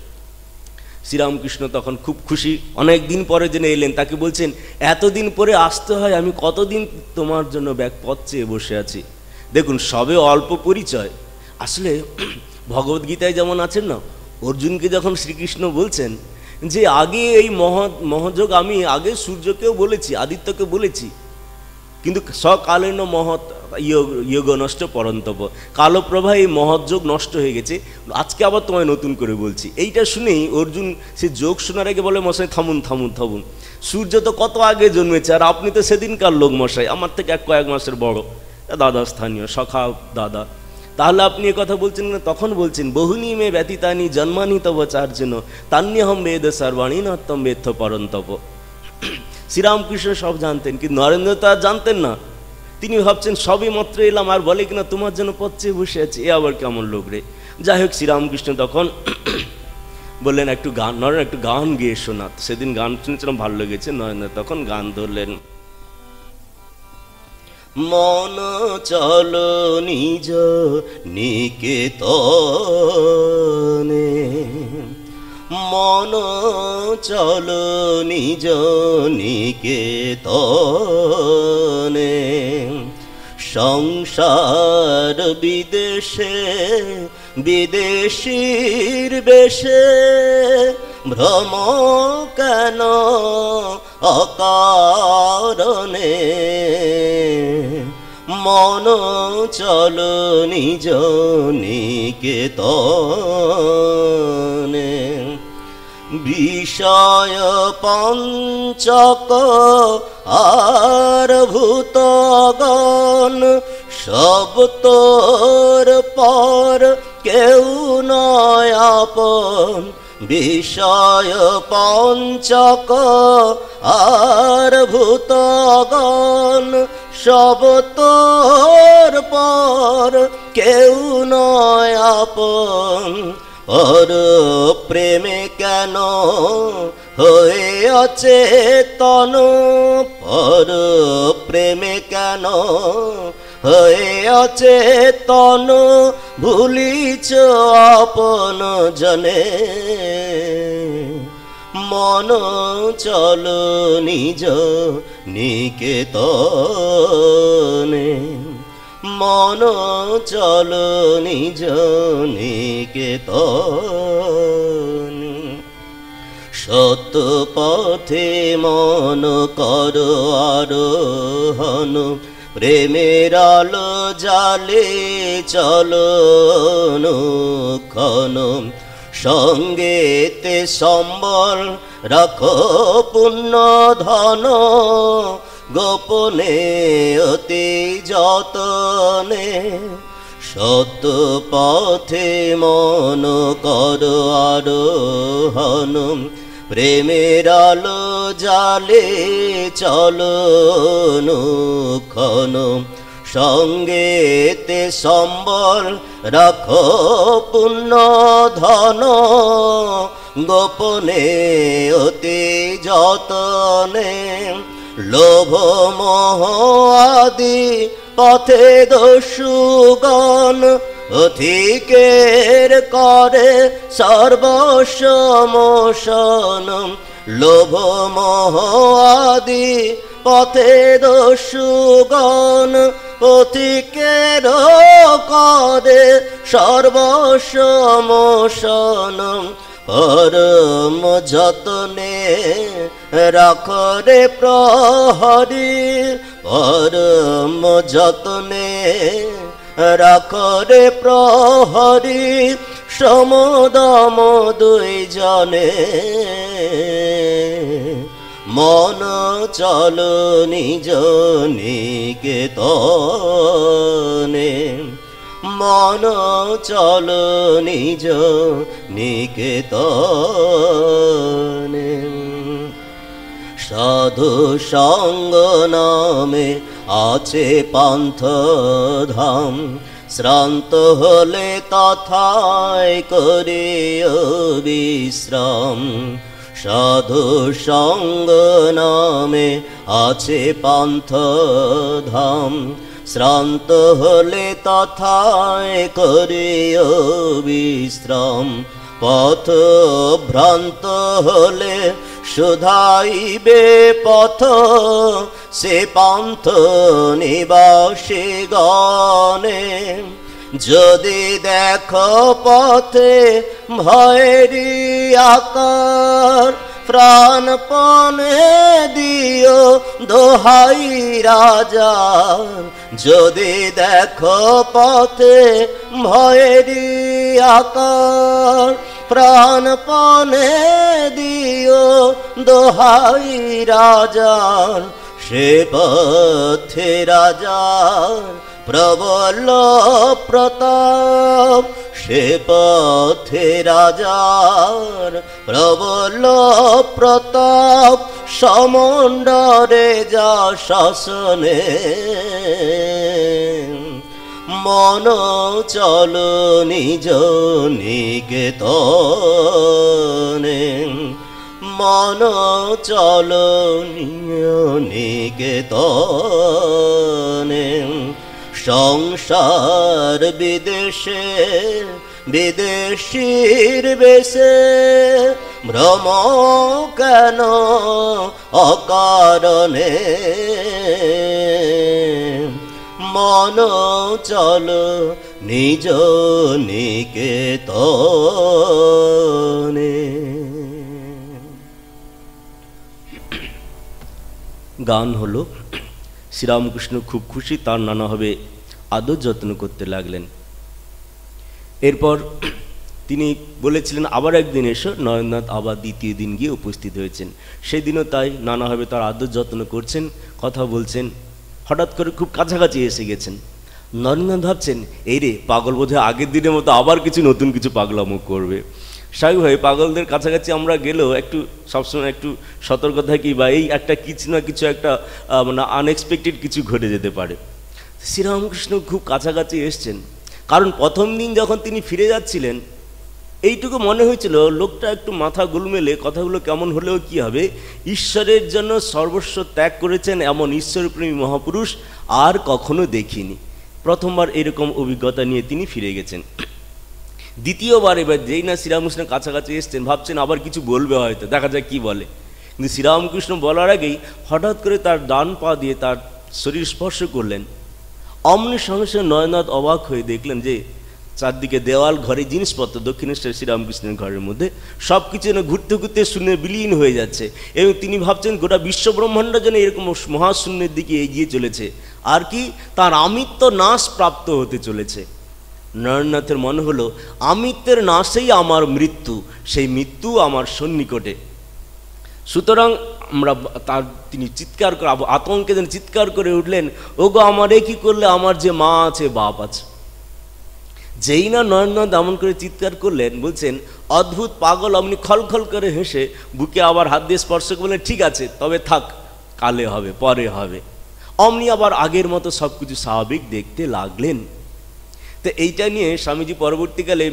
শ্রীরামকৃষ্ণ তখন খুব খুশি, অনেক দিন পরে যেন এলেন, তাকে বলছেন এতদিন পরে আসতে হয়, আমি কতদিন তোমার জন্য ব্যাগ পথ চেয়ে বসে আছি। দেখুন, সবে অল্প পরিচয়। আসলে ভগবদ্গীতায় যেমন আছেন না, অর্জুনকে যখন শ্রীকৃষ্ণ বলছেন যে আগে এই মহযোগ আমি আগে সূর্যকেও বলেছি, আদিত্যকে বলেছি, কিন্তু সকালীন মহৎ যোগ নষ্ট পরন্তপ, কালো প্রভা এই মহৎযোগ নষ্ট হয়ে গেছে, আজকে আবার তোমায় নতুন করে বলছি। এইটা শুনেই অর্জুন সে যোগ শোনার আগে বলে মশাই থামুন থামুন থামুন, সূর্য তো কত আগে জন্মেছে, আর আপনি তো সেদিনকার লোক মশাই, আমার থেকে কয়েক মাসের বড়, দাদা স্থানীয় সখা দাদা, তাহলে আপনি এ কথা বলছেন না? তখন বলছেন বহুনি মে ব্যতীতানি জন্মানি তব চার্জেন তান্যহম বেদ সর্বাণী নত্যম বেত্থ পরন্তপ। শ্রীরামকৃষ্ণ সব জানতেন, কিন্তু নরেন্দ্র তো আর জানতেন না। তিনি ভাবছেন সবই মাত্র এলাম, আর বলে কিনা তোমার জন্য পথ চেয়ে বসে আছে, এ আবার কেমন লোক রে। যাই হোক, শ্রীরামকৃষ্ণ তখন বললেন একটু গান, নরেন্দ্র একটু গান গেয়ে শোনা। সেদিন গান শুনেছিলাম, ভালো লেগেছে। নরেন্দ্র তখন গান ধরলেন। মন চল নিজ নিকেতনে, মন চল নিজ নিকেতনে, সংসার বিদেশে বিদেশীর বেশে, ভ্রম কেন অকারণে, মন চল নিজ নিকেতনে। বিষয় পঞ্চক আর ভূতগণ, সব তোর পর কেউ নয় আপন, বিষয় পঞ্চক আর ভূতগণ, সব তোর পর কেউ নয় আপন। পর প্রেমে কেন হয়ে অচেতন, পর প্রেমে কেন হয়ে অচেতন, ভুলিছ আপন জনে, মন চল নিজ নিকেতনে, মন চল নিজ নিকেতনে। সত্য পথে মন কর আরোহণ, প্রেমের আলো জালে চলো অনুক্ষণ, সঙ্গেতে সম্বল রাখো পুণ্য ধন, গোপনে অতি যতনে। সত্য পথে মন কর আরোহণ, প্রেমের আলো জালে চলো অনুক্ষণ, সঙ্গেতে সম্বল রাখো পুণ্য ধন, গোপনে অতি যতনে। লোভ মোহ আদি পথে দস্যুগণ, অধিকের করে সর্বসমোষণ। লোভ মোহ আদি পথে দস্যুগণ, অধিকের করে সর্বসমোষণ। পরম যতনে রাখরে প্রহরী, পরম যতনে রাখরে প্রহরী, সমদম দুই জনে, মন চল নিজ নিকেতনে, মন চল নিজ নিকেতনে। সাধু সঙ্গ নামে আছে পান্থ ধাম, শ্রান্ত হলে তথায় করে বিশ্রাম। সাধু সঙ্গ নামে আছে পান্থ ধাম, শ্রান্ত হলে তথায় করে বিশ্রাম। পথ ভ্রান্ত হলে শুধাইবে পথ, সে পান্থ নিবাসী গণে। যদি দেখো পথে ভয়েরই আকার, প্রাণপণে দিও দোহাই রাজার। যদি দেখো পথে ভয়েরই আকার, প্রাণপণে দিও দোহাই রাজার। সে পথে রাজার প্রবল প্রতাপ, সে পথে রাজার প্রবল প্রতাপ। সমণ্ডরে যা শাসনে, মন চল নিজ নিকেতনে, মন চল নিজ নিকেতনে। সংসার বিদেশে বিদেশীর বেশে, ভ্রম কেন অকারণে। মন চল নিজ নিকেতনে। গান হলো। শ্রীরামকৃষ্ণ খুব খুশি, তার নানাভাবে আদর যত্ন করতে লাগলেন। এরপর তিনি বলেছিলেন আবার একদিন এসো। নরেন্দ্রনাথ আবার দ্বিতীয় দিন গিয়ে উপস্থিত হয়েছেন। সেদিনও তাই নানাভাবে তার আদর যত্ন করছেন, কথা বলছেন। হঠাৎ করে খুব কাছাকাছি এসে গেছেন। নরেন্দ্রনাথ ভাবছেন এই রে পাগল বোধহয় আগের দিনের মতো আবার কিছু নতুন কিছু পাগলামো করবে। স্বাভাবিকভাবে পাগলদের কাছাকাছি আমরা গেলেও একটু সবসময় একটু সতর্ক থাকি, বা এই একটা কিছু না কিছু একটা মানে আনএক্সপেক্টেড কিছু ঘটে যেতে পারে। শ্রীরামকৃষ্ণ খুব কাছাকাছি এসছেন, কারণ প্রথম দিন যখন তিনি ফিরে যাচ্ছিলেন এইটুকু মনে হয়েছিল লোকটা একটু মাথা গোলমেলে, কথাগুলো কেমন হলেও কি হবে, ঈশ্বরের জন্য সর্বস্ব ত্যাগ করেছেন এমন ঈশ্বরপ্রেমী মহাপুরুষ আর কখনো দেখিনি। প্রথমবার এরকম অভিজ্ঞতা নিয়ে তিনি ফিরে গেছেন। দ্বিতীয়বার এবার যেই না শ্রীরামকৃষ্ণের কাছাকাছি এসছেন, ভাবছেন আবার কিছু বলবে, হয়তো দেখা যাক কি বলে। কিন্তু শ্রীরামকৃষ্ণ বলার আগেই হঠাৎ করে তার ডান পা দিয়ে তার শরীর স্পর্শ করলেন। অমনি সঙ্গে সঙ্গে নয়নাথ অবাক হয়ে দেখলেন যে চারদিকে দেওয়াল, ঘরে জিনিসপত্র, দক্ষিণেশ্বর শ্রীরামকৃষ্ণের ঘরের মধ্যে সব কিছু যেন ঘুরতে ঘুরতে শূন্যে বিলীন হয়ে যাচ্ছে, এবং তিনি ভাবছেন গোটা বিশ্বব্রহ্মাণ্ড যেন এরকম মহাশূন্যের দিকে এগিয়ে চলেছে, আর কি তার আমিত্ব নাশ প্রাপ্ত হতে চলেছে। নরেন্দ্রনাথের মনে হলো আমিত্বের নাশেই আমার মৃত্যু, সেই মৃত্যু আমার সন্নিকটে। সুতরাং আমরা তিনি চিৎকার করে আতঙ্কে যেন চিৎকার করে উঠলেন, ওগো আমার এ কি করলে, আমার যে মা আছে বাপ আছে। যেই না নরেন্দ্রনাথ এমন করে চিৎকার করলেন, বলছেন অদ্ভুত পাগল অমনি খলখল করে হেসে বুকে আবার হাত দিয়ে স্পর্শ করলেন, ঠিক আছে তবে থাক, কালে হবে, পরে হবে। অমনি আবার আগের মতো সব কিছু স্বাভাবিক দেখতে লাগলেন। তো এইটা নিয়ে স্বামীজি পরবর্তীকালে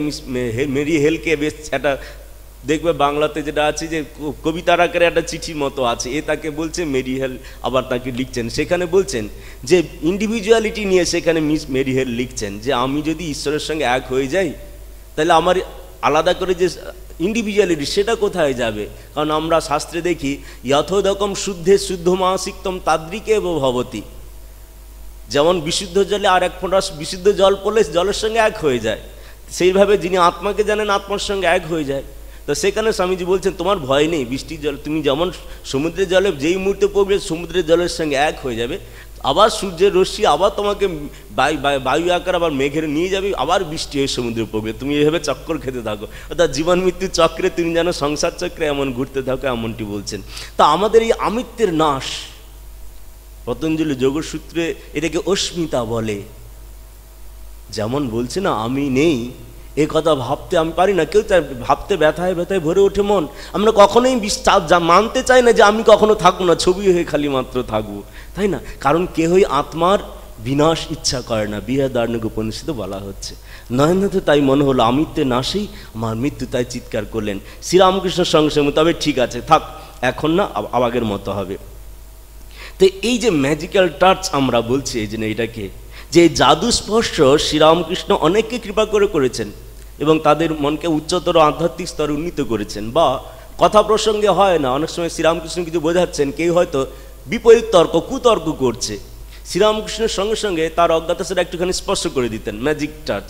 মেরি হেলকে বেশ একটা দেখবে বাংলাতে যেটা আছে যে কবিতার আকারে একটা চিঠির মতো আছে, এ তাকে বলছে, মেরি হেল আবার তাকে লিখছেন। সেখানে বলছেন যে ইন্ডিভিজুয়ালিটি নিয়ে সেখানে মিস মেরি হেল লিখছেন যে আমি যদি ঈশ্বরের সঙ্গে এক হয়ে যাই তাহলে আমার আলাদা করে যে ইন্ডিভিজুয়ালিটি সেটা কোথায় যাবে। কারণ আমরা শাস্ত্রে দেখি যথোদকম শুদ্ধে শুদ্ধ মাসিকতম তাদ্রিকে ভবতি, যেমন বিশুদ্ধ জলে আর এক ফোঁটা বিশুদ্ধ জল পড়লে জলের সঙ্গে এক হয়ে যায়, সেইভাবে যিনি আত্মাকে জানেন আত্মার সঙ্গে এক হয়ে যায়। তো সেখানে স্বামীজি বলছেন তোমার ভয় নেই, বৃষ্টির জল তুমি যেমন সমুদ্রের জলে যেই মুহূর্তে পড়বে সমুদ্রের জলের সঙ্গে এক হয়ে যাবে, আবার সূর্যের রশ্মি আবার তোমাকে বায়ু আকার আবার মেঘের নিয়ে যাবে, আবার বৃষ্টি হয়ে সমুদ্রে পড়বে, তুমি এভাবে চক্কর খেতে থাকো। অর্থাৎ জীবন মৃত্যু চক্রে তুমি যেন সংসার চক্রে এমন ঘুরতে থাকো, এমনটি বলছেন। তা আমাদের এই আমিত্বের নাশ, পতঞ্জলি যোগসূত্রে এটাকে অস্মিতা বলে। যেমন বলছে না আমি নেই, এ কথা ভাবতে আমি পারি না, কেউ ভাবতে ব্যথায় ব্যথায় ভরে ওঠে মন। আমরা কখনোই মানতে চাই না যে আমি কখনো থাকবো না, ছবি হয়ে খালি মাত্র থাকবো, তাই না? কারণ কেহই আত্মার বিনাশ ইচ্ছা করে না, বৃহদারণ্যক উপনিষদে বলা হচ্ছে। নয়নাথে তাই মনে হলো আমিত্বের নাশেই আমার মৃত্যু, তাই চিৎকার করলেন শ্রীরামকৃষ্ণের সঙ্গে সঙ্গে, তবে ঠিক আছে থাক, এখন না, আবাগের মতো হবে। তো এই যে ম্যাজিক্যাল টাচ আমরা বলছি, এই জন্য এটাকে যে জাদু স্পর্শ শ্রীরামকৃষ্ণ অনেককে কৃপা করে করেছেন এবং তাদের মনকে উচ্চতর আধ্যাত্মিক স্তরে উন্নীত করেছেন। বা কথা প্রসঙ্গে হয় না, অনেক সময় শ্রীরামকৃষ্ণ কিছু বোঝাচ্ছেন, কেউ হয়তো বিপরীত তর্ক কুতর্ক করছে, শ্রীরামকৃষ্ণের সঙ্গে সঙ্গে তার অজ্ঞাত সেটা একটুখানি স্পর্শ করে দিতেন, ম্যাজিক টাচ।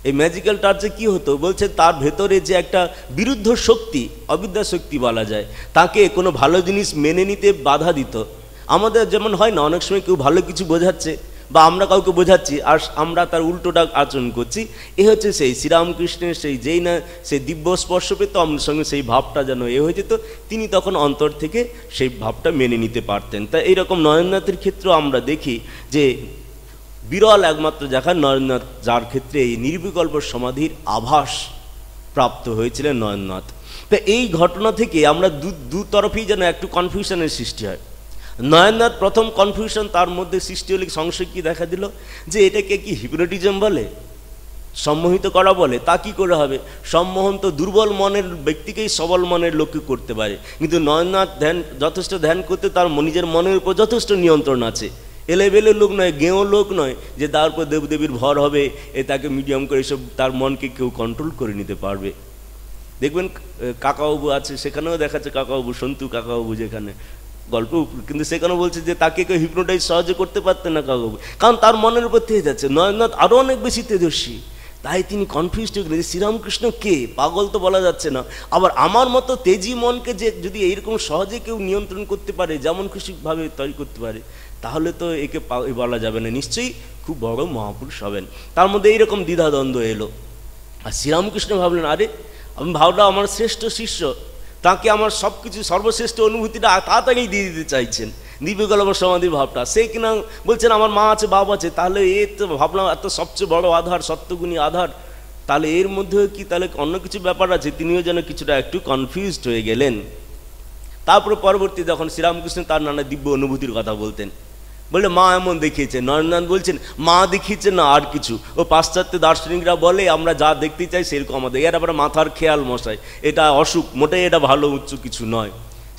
এই ম্যাজিক্যাল টাচে কি হতো বলছে, তার ভেতরে যে একটা বিরুদ্ধ শক্তি, অবিদ্যা শক্তি বলা যায়, তাকে কোনো ভালো জিনিস মেনে নিতে বাধা দিত। আমাদের যেমন হয় না, অনেক সময় কেউ ভালো কিছু বোঝাচ্ছে বা আমরা কাউকে বোঝাচ্ছি আর আমরা তার উল্টোটা আচরণ করছি, এ হচ্ছে সেই শ্রীরামকৃষ্ণের সেই যেই না সেই দিব্য স্পর্শ পেত, আমাদের সঙ্গে সেই ভাবটা যেন এ হয়ে যেত, তিনি তখন অন্তর থেকে সেই ভাবটা মেনে নিতে পারতেন। তা এইরকম নরেন্দ্রনাথের ক্ষেত্রেও আমরা দেখি যে বিরল একমাত্র দেখা নরেন্দ্রনাথ, যার ক্ষেত্রে এই নির্বিকল্প সমাধির আভাস প্রাপ্ত হয়েছিলেন নরেন্দ্রনাথ। তা এই ঘটনা থেকে আমরা দু তরফেই যেন একটু কনফিউশনের সৃষ্টি হয়। নরেন্দ্রনাথ প্রথম কনফিউশন তার মধ্যে সৃষ্টি হলে সংশয় কি দেখা দিল, যে এটাকে কি হিপনোটিজম বলে, সম্মোহিত করা বলে? তা কি করে হবে? সম্মোহন তো দুর্বল মনের ব্যক্তিকেই সবল মনের লোককে করতে পারে, কিন্তু নরেন্দ্রনাথ যথেষ্ট ধ্যান করতে তার নিজের মনের উপর যথেষ্ট নিয়ন্ত্রণ আছে। এলেবেলে লোক নয়, গেঁয়ো লোক নয় যে তার উপর দেবদেবীর ভর হবে, তাকে মিডিয়াম করে এসব তার মনকে কেউ কন্ট্রোল করে নিতে পারবে। দেখবেন কাকাবাবু আছে, সেখানেও দেখাচ্ছে কাকাবাবু, সন্তু কাকাবাবু যেখানে গল্প, কিন্তু সেখানে বলছে যে তাকে কেউ হিপনোটাইজ সহজে করতে পারতেন না কাকাবাবু, কারণ তার মনের উপর তেজ আছে। নরেন্দ্রনাথ আরও অনেক বেশি তেজস্বী, তাই তিনি কনফিউজড হয়ে গেলেন, শ্রীরামকৃষ্ণ কে, পাগল তো বলা যাচ্ছে না, আবার আমার মতো তেজি মনকে যে যদি এইরকম সহজে কেউ নিয়ন্ত্রণ করতে পারে, যেমন খুশিভাবে তৈরি করতে পারে, তাহলে তো একে বলা যাবে না, নিশ্চয়ই খুব বড় মহাপুরুষ হবেন। তার মধ্যে এইরকম দ্বিধাদ্বন্দ্ব এলো। আর শ্রীরামকৃষ্ণ ভাবলেন, আরে আমি ভাবলাম আমার শ্রেষ্ঠ শিষ্য, তাকে আমার সব কিছু সর্বশ্রেষ্ঠ অনুভূতিটা তাড়াতাড়ি দিয়ে দিতে চাইছেন, নির্বিকল্প সমাধির ভাবটা। সে কিনা বলছেন আমার মা আছে, বাবা আছে, তাহলে এ তো ভাবলাম এত সবচেয়ে বড় আধার, সত্যগুণী আধার, তাহলে এর মধ্যেও কি তাহলে অন্য কিছু ব্যাপার আছে? তিনিও যেন কিছুটা একটু কনফিউজড হয়ে গেলেন। তারপরে পরবর্তী যখন শ্রীরামকৃষ্ণ তার নানা দিব্য অনুভূতির কথা বলতেন, বলে মা এমন দেখিয়েছে, নরেন্দ্রনাথ বলছেন মা দেখিয়েছে না আর কিছু, ও পাশ্চাত্য দার্শনিকরা বলে আমরা যা দেখতে চাই সেরকম আমাদের, এর আবার মাথার খেয়াল মশাই, এটা অসুখ, মোটেই এটা ভালো উচ্চ কিছু নয়।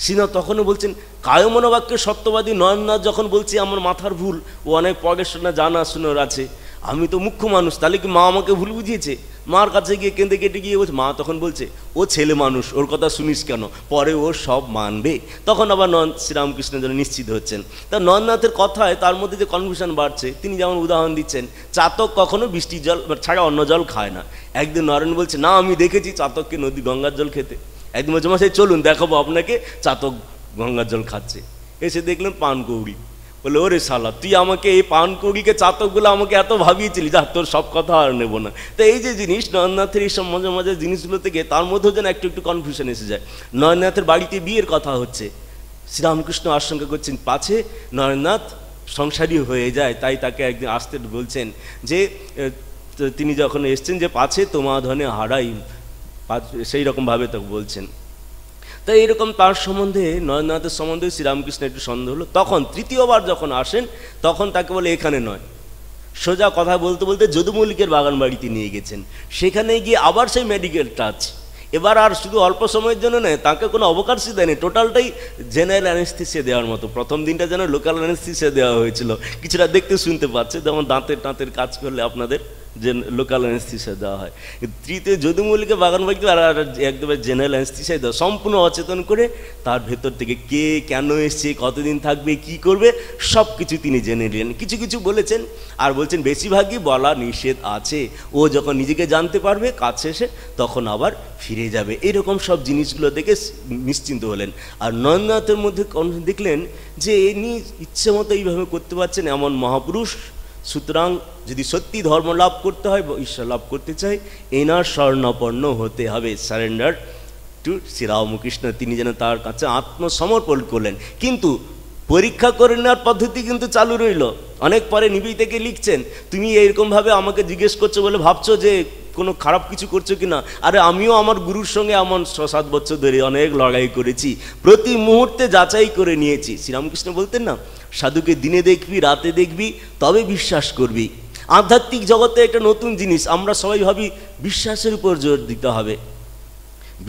শ্রীনাথ তখনও বলছেন কায় মনোবাক্যের সত্যবাদী নরেন্দ্রনাথ যখন বলছি আমার মাথার ভুল, ও অনেক পড়াশোনা জানা শুনোর আছে, আমি তো মুখ্য মানুষ, তাহলে কি মা আমাকে ভুল বুঝিয়েছে? মার কাছে গিয়ে কেঁদে কেটে গিয়ে বলছে, মা তখন বলছে ও ছেলে মানুষ, ওর কথা শুনিস কেন, পরে ও সব মানবে। তখন আবার শ্রীরামকৃষ্ণ যেন নিশ্চিত হচ্ছেন। তা নরেন্দ্রনাথের কথায় তার মধ্যে যে কনফিউশন বাড়ছে, তিনি যেমন উদাহরণ দিচ্ছেন, চাতক কখনো বৃষ্টির জল ছাড়া অন্য জল খায় না। একদিন নরেন বলছে না আমি দেখেছি চাতককে নদী গঙ্গার জল খেতে। একদিন বলছে মাসে চলুন দেখাবো আপনাকে, চাতক গঙ্গার জল খাচ্ছে। এসে দেখলেন পানকৌড়ি, বলে ওরে শালা তুই আমাকে এই পানকৌড়িকে চাতকগুলো আমাকে এত ভাবিয়েছিলি, যা তোর সব কথা আর নেবো না। তো এই যে জিনিস নরেন্দ্রনাথের এইসব মাঝে মাঝে জিনিসগুলো থেকে তার মধ্যেও যেন একটু একটু কনফিউশন এসে যায়। নরেন্দ্রনাথের বাড়িতে বিয়ের কথা হচ্ছে, শ্রীরামকৃষ্ণ আশঙ্কা করছেন পাছে নরেন্দ্রনাথ সংসারী হয়ে যায়, তাই তাকে একদিন আসতে বলছেন যে তিনি যখন এসছেন যে পাছে তোমা ধনে হারাই, সেই রকমভাবে তাকে বলছেন। তাই এরকম তার সম্বন্ধে নরেন্দ্রনাথের সম্বন্ধে শ্রীরামকৃষ্ণ একটু সন্দেহ হলো। তখন তৃতীয়বার যখন আসেন তখন তাকে বলে এখানে নয়, সোজা কথা বলতে বলতে যদুমল্লিকের বাগান বাড়িতে নিয়ে গেছেন। সেখানে গিয়ে আবার সেই মেডিকেল টাচ, এবার আর শুধু অল্প সময়ের জন্য নয়, তাকে কোনো অবকাশই দেয়নি, টোটালটাই জেনারেল অ্যানেস্থেসিয়া দেওয়ার মতো। প্রথম দিনটা যেন লোকাল অ্যানেস্থেসিয়া দেওয়া হয়েছিল, কিছুটা দেখতে শুনতে পাচ্ছে, যেমন দাঁতের কাজ করলে আপনাদের যে লোকাল অ্যানেস্থিসিয়া দেওয়া হয়। তৃতীয় যদুমৌলিকে বাগানবাড়িতে আর একদম জেনারেল অ্যানেস্থিসিয়া দেওয়া, সম্পূর্ণ অচেতন করে তার ভেতর থেকে কে কেন এসছে, কতদিন থাকবে, কি করবে, সব কিছু তিনি জেনে নিলেন। কিছু কিছু বলেছেন আর বলছেন বেশিরভাগই বলা নিষেধ আছে, ও যখন নিজেকে জানতে পারবে কাছে এসে তখন আবার ফিরে যাবে। এরকম সব জিনিসগুলো দেখে নিশ্চিন্ত হলেন। আর নরেন্দ্রনাথের মধ্যে দেখলেন যে ইনি ইচ্ছে মতো এইভাবে করতে পারছেন, এমন মহাপুরুষ, সুতরাং যদি সত্যি ধর্ম লাভ করতে হয় বা ঈশ্বর লাভ করতে চাই, এনার স্বর্ণাপন্ন হতে হবে, সারেন্ডার টু শ্রীরামকৃষ্ণ। তিনি যেন তার কাছে আত্মসমর্পণ করলেন। কিন্তু পরীক্ষা করে নেওয়ার পদ্ধতি কিন্তু চালু রইল। অনেক পরে নিবিড় থেকে লিখছেন, তুমি এইরকমভাবে আমাকে জিজ্ঞেস করছো বলে ভাবছো যে কোনো খারাপ কিছু করছো কি না? আরে আমিও আমার গুরুর সঙ্গে এমন 6-7 বছর ধরে অনেক লড়াই করেছি, প্রতি মুহূর্তে যাচাই করে নিয়েছি। শ্রীরামকৃষ্ণ বলতেন না, সাধুকে দিনে দেখবি, রাতে দেখবি, তবে বিশ্বাস করবি। আধ্যাত্মিক জগতে একটা নতুন জিনিস, আমরা সবাই ভাবি বিশ্বাসের উপর জোর দিতে হবে।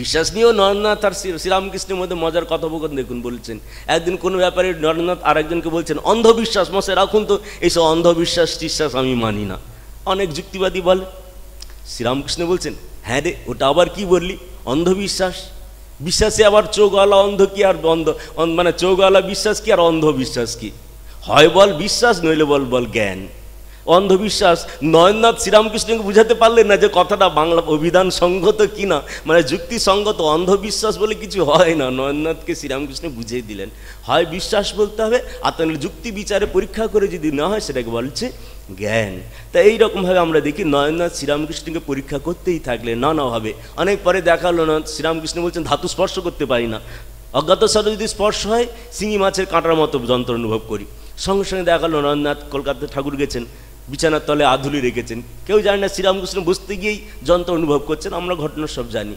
বিশ্বাস নিয়েও নরেন্দ্রনাথ আর শ্রীরামকৃষ্ণের মধ্যে মজার কথোপকথন দেখুন। বলছেন একদিন কোনো ব্যাপারে নরেন্দ্রনাথ আর একজনকে বলছেন, অন্ধবিশ্বাস মশাই রাখুন তো, এইসব অন্ধবিশ্বাস টিশ্বাস আমি মানি না। অনেক যুক্তিবাদী বলে। শ্রীরামকৃষ্ণ বলছেন, হ্যাঁ রে, ওটা আবার কি বললি? অন্ধবিশ্বাস, বিশ্বাসে আবার চোখওয়ালা অন্ধ কি আর অন্ধ, মানে চোখওয়ালা বিশ্বাস কি আর অন্ধবিশ্বাস কি? হয় বল বিশ্বাস, নইলে বল জ্ঞান। অন্ধবিশ্বাস নরেন্দ্রনাথ শ্রীরামকৃষ্ণকে বুঝাতে পারলেন না যে কথাটা বাংলা অভিধান সঙ্গত কি না, মানে যুক্তিসঙ্গত। অন্ধবিশ্বাস বলে কিছু হয় না, নরেন্দ্রনাথকে শ্রীরামকৃষ্ণ বুঝিয়ে দিলেন। হয় বিশ্বাস বলতে হবে, আর তাহলে যুক্তি বিচারে পরীক্ষা করে যদি না হয় সেটাকে বলছে জ্ঞান। তা এইরকমভাবে আমরা দেখি নরেন্দ্রনাথ শ্রীরামকৃষ্ণকে পরীক্ষা করতেই থাকলেন নানাভাবে। অনেক পরে দেখালো না, শ্রীরামকৃষ্ণ বলছেন ধাতু স্পর্শ করতে পারি না, অজ্ঞাতসারে যদি স্পর্শ হয় শিঙি মাছের কাঁটার মতো যন্ত্র অনুভব করি। সঙ্গে সঙ্গে দেখালো নরেন্দ্রনাথ কলকাতাতে ঠাকুর গেছেন, বিছানার তলে আধুলি রেখেছেন, কেউ জানে না, শ্রীরামকৃষ্ণ বুঝতে গিয়েই যন্ত্র অনুভব করছেন। আমরা ঘটনা সব জানি,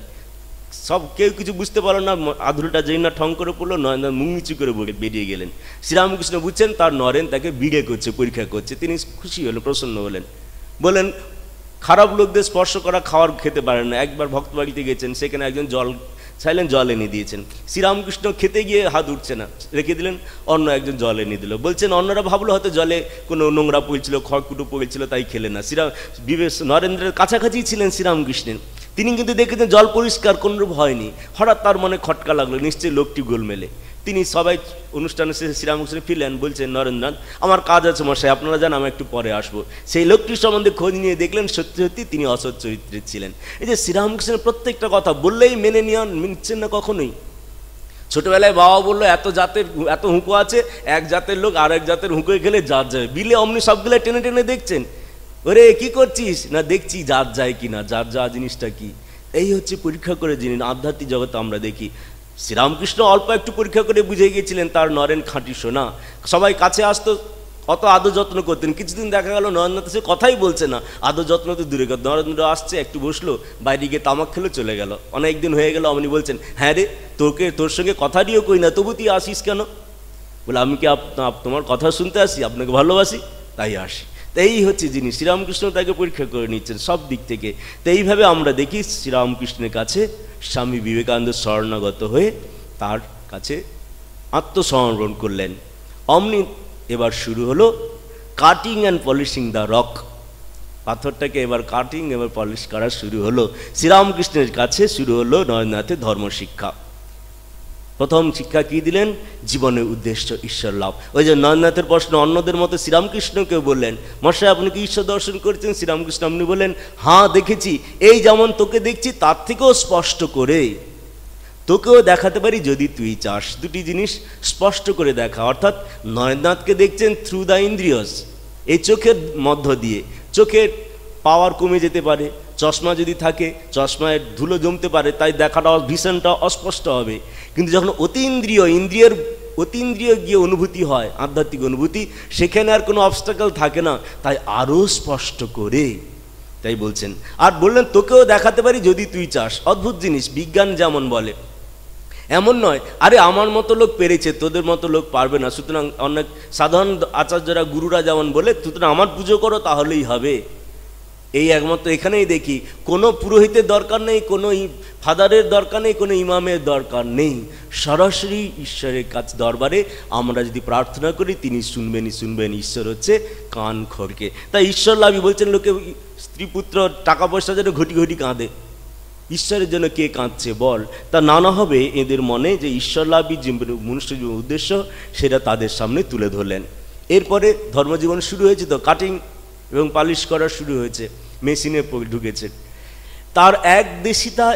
সব কেউ কিছু বুঝতে পারো না। আধুলিটা যেই না ঠং করে পড়লো, নরেন্দ্রনাথ মুখ নিচু করে বেরিয়ে গেলেন। শ্রীরামকৃষ্ণ বুঝছেন তার নরেন তাকে বিড়ে করছে, পরীক্ষা করছে। তিনি খুশি হলেন, প্রসন্ন হলেন। বলেন খারাপ লোকদের স্পর্শ করা খাওয়ার খেতে পারেন না। একবার ভক্ত বাড়িতে গেছেন, সেখানে একজন জল চাইলেন, জল এনে দিয়েছেন। শ্রীরামকৃষ্ণ খেতে গিয়ে হাত উঠছে না, রেখে দিলেন, অন্য একজন জল এনে দিল। বলছেন অন্যরা ভাবলো হয়তো জলে কোনো নোংরা পড়েছিল, খড়কুটো পড়েছিল, তাই খেলেন না। নরেন্দ্রের কাছাকাছি ছিলেন শ্রীরামকৃষ্ণের, তিনি কিন্তু দেখেছেন জল পরিষ্কার, কোনরূপ হয়নি। হঠাৎ তার মনে খটকা লাগলো, নিশ্চয়ই লোকটি গোলমেলে। তিনি সবাই অনুষ্ঠানের শেষে শ্রীরামকৃষ্ণ ফিরলেন, বলছেন নরেন্দ্রনাথ আমার কাজ আছে মশাই, আপনারা যান, আমি একটু পরে আসবো। সেই লোকটির সম্বন্ধে খোঁজ নিয়ে দেখলেন সত্যি সত্যি তিনি অসৎ চরিত্রের ছিলেন। এই যে শ্রীরামকৃষ্ণের প্রত্যেকটা কথা বললেই মেনে নিচ্ছেন না কখনোই। ছোটবেলায় বাবা বললো এত জাতের এত হুঁকো আছে, এক জাতের লোক আর এক জাতের হুঁকোয় গেলে জাত যায়, বিলে অমনি সবগুলো টেনে টেনে দেখছেন, ওরে কি করছিস না, দেখছি জাত যায় কি না, জাত যা জিনিসটা কি। এই হচ্ছে পরীক্ষা করে জিনিস আধ্যাত্মিক জগতে আমরা দেখি। শ্রীরামকৃষ্ণ অল্প একটু পরীক্ষা করে বুঝে গিয়েছিলেন তার নরেন খাঁটি সোনা। সবাই কাছে আসতো, অত আদর যত্ন করতেন। কিছুদিন দেখা গেল নরেন্দ্রনাথ সে কথাই বলছে না, আদর যত্ন তো দূরে কথা। নরেন্দ্র আসছে, একটু বসলো, বাইরে গিয়ে তামাক খেলো, চলে গেল। অনেক দিন হয়ে গেল, আপনি বলছেন হ্যাঁ রে তোর সঙ্গে কথা দিয়েও কই না, তবু তুই আসিস কেন? বলে আমি কি তোমার কথা শুনতে আসি, আপনাকে ভালোবাসি তাই আসি। তো এই হচ্ছে জিনিস, শ্রীরামকৃষ্ণ তাকে পরীক্ষা করে নিচ্ছেন সব দিক থেকে। তো এইভাবে আমরা দেখি শ্রীরামকৃষ্ণের কাছে স্বামী বিবেকানন্দ শরণাগত হয়ে তার কাছে আত্মসমর্পণ করলেন। অমনি এবার শুরু হলো cutting and polishing the rock. পাথরটাকে এবার কাটিং, এবার পলিশ করা শুরু হলো। শ্রীরামকৃষ্ণের কাছে শুরু হলো নরেন্দ্রনাথের ধর্মশিক্ষা। প্রথম শিক্ষা কি দিলেন? জীবনের উদ্দেশ্য ঈশ্বর লাভ। ওই যে নরেন্দ্রনাথের প্রশ্ন অন্যদের মতো শ্রীরামকৃষ্ণকেও বললেন, মশাই আপনি কি ঈশ্বর দর্শন করেছেন? শ্রীরামকৃষ্ণ আপনি বললেন হ্যাঁ দেখেছি, এই যেমন তোকে দেখছি তার থেকেও স্পষ্ট করে তোকেও দেখাতে পারি যদি তুই চাস। দুটি জিনিস স্পষ্ট করে দেখা, অর্থাৎ নরেন্দ্রনাথকে দেখছেন থ্রু দ্য ইন্দ্রিয়স, এই চোখের মধ্য দিয়ে। চোখের পাওয়ার কমে যেতে পারে, চশমা যদি থাকে চশমায় ধুলো জমতে পারে, তাই দেখাটা ভীষণটা অস্পষ্ট হবে। কিন্তু যখন অতীন্দ্রিয় গিয়ে অনুভূতি হয়, আধ্যাত্মিক অনুভূতি, সেখানে আর কোনো অবস্টাকল থাকে না, তাই আরও স্পষ্ট করে তাই বলছেন। আর বললেন তোকেও দেখাতে পারি যদি তুই চাস। অদ্ভুত জিনিস, বিজ্ঞান যেমন বলে এমন নয়, আরে আমার মতো লোক পেরেছে তোদের মতো লোক পারবে না, সুতরাং অনেক সাধারণ আচার্যরা গুরুরা যেমন বলে সুতরাং আমার পুজো করো তাহলেই হবে। এই একমাত্র এখানেই দেখি কোনো পুরোহিতের দরকার নেই, কোনো ফাদারের দরকার নেই, কোনো ইমামের দরকার নেই। সরাসরি ঈশ্বরের কাছে দরবারে আমরা যদি প্রার্থনা করি তিনি শুনবেনই শুনবেন। ঈশ্বর হচ্ছে কান খড়কে। তাই ঈশ্বর লাভই বলছেন লোকে স্ত্রী পুত্র টাকা পয়সার জন্য ঘটি ঘটি কাঁদে, ঈশ্বরের জন্য কে কাঁদছে বল? তা নানা হবে এদের মনে যে ঈশ্বরলাভী যে মনুষ্য উদ্দেশ্য সেটা তাদের সামনে তুলে ধরলেন। এরপরে ধর্মজীবন শুরু হয়েছে, তো কাটিং এবং পালিশ করা শুরু হয়েছে, মেশিনে ঢুকেছে। তার একদেশিতা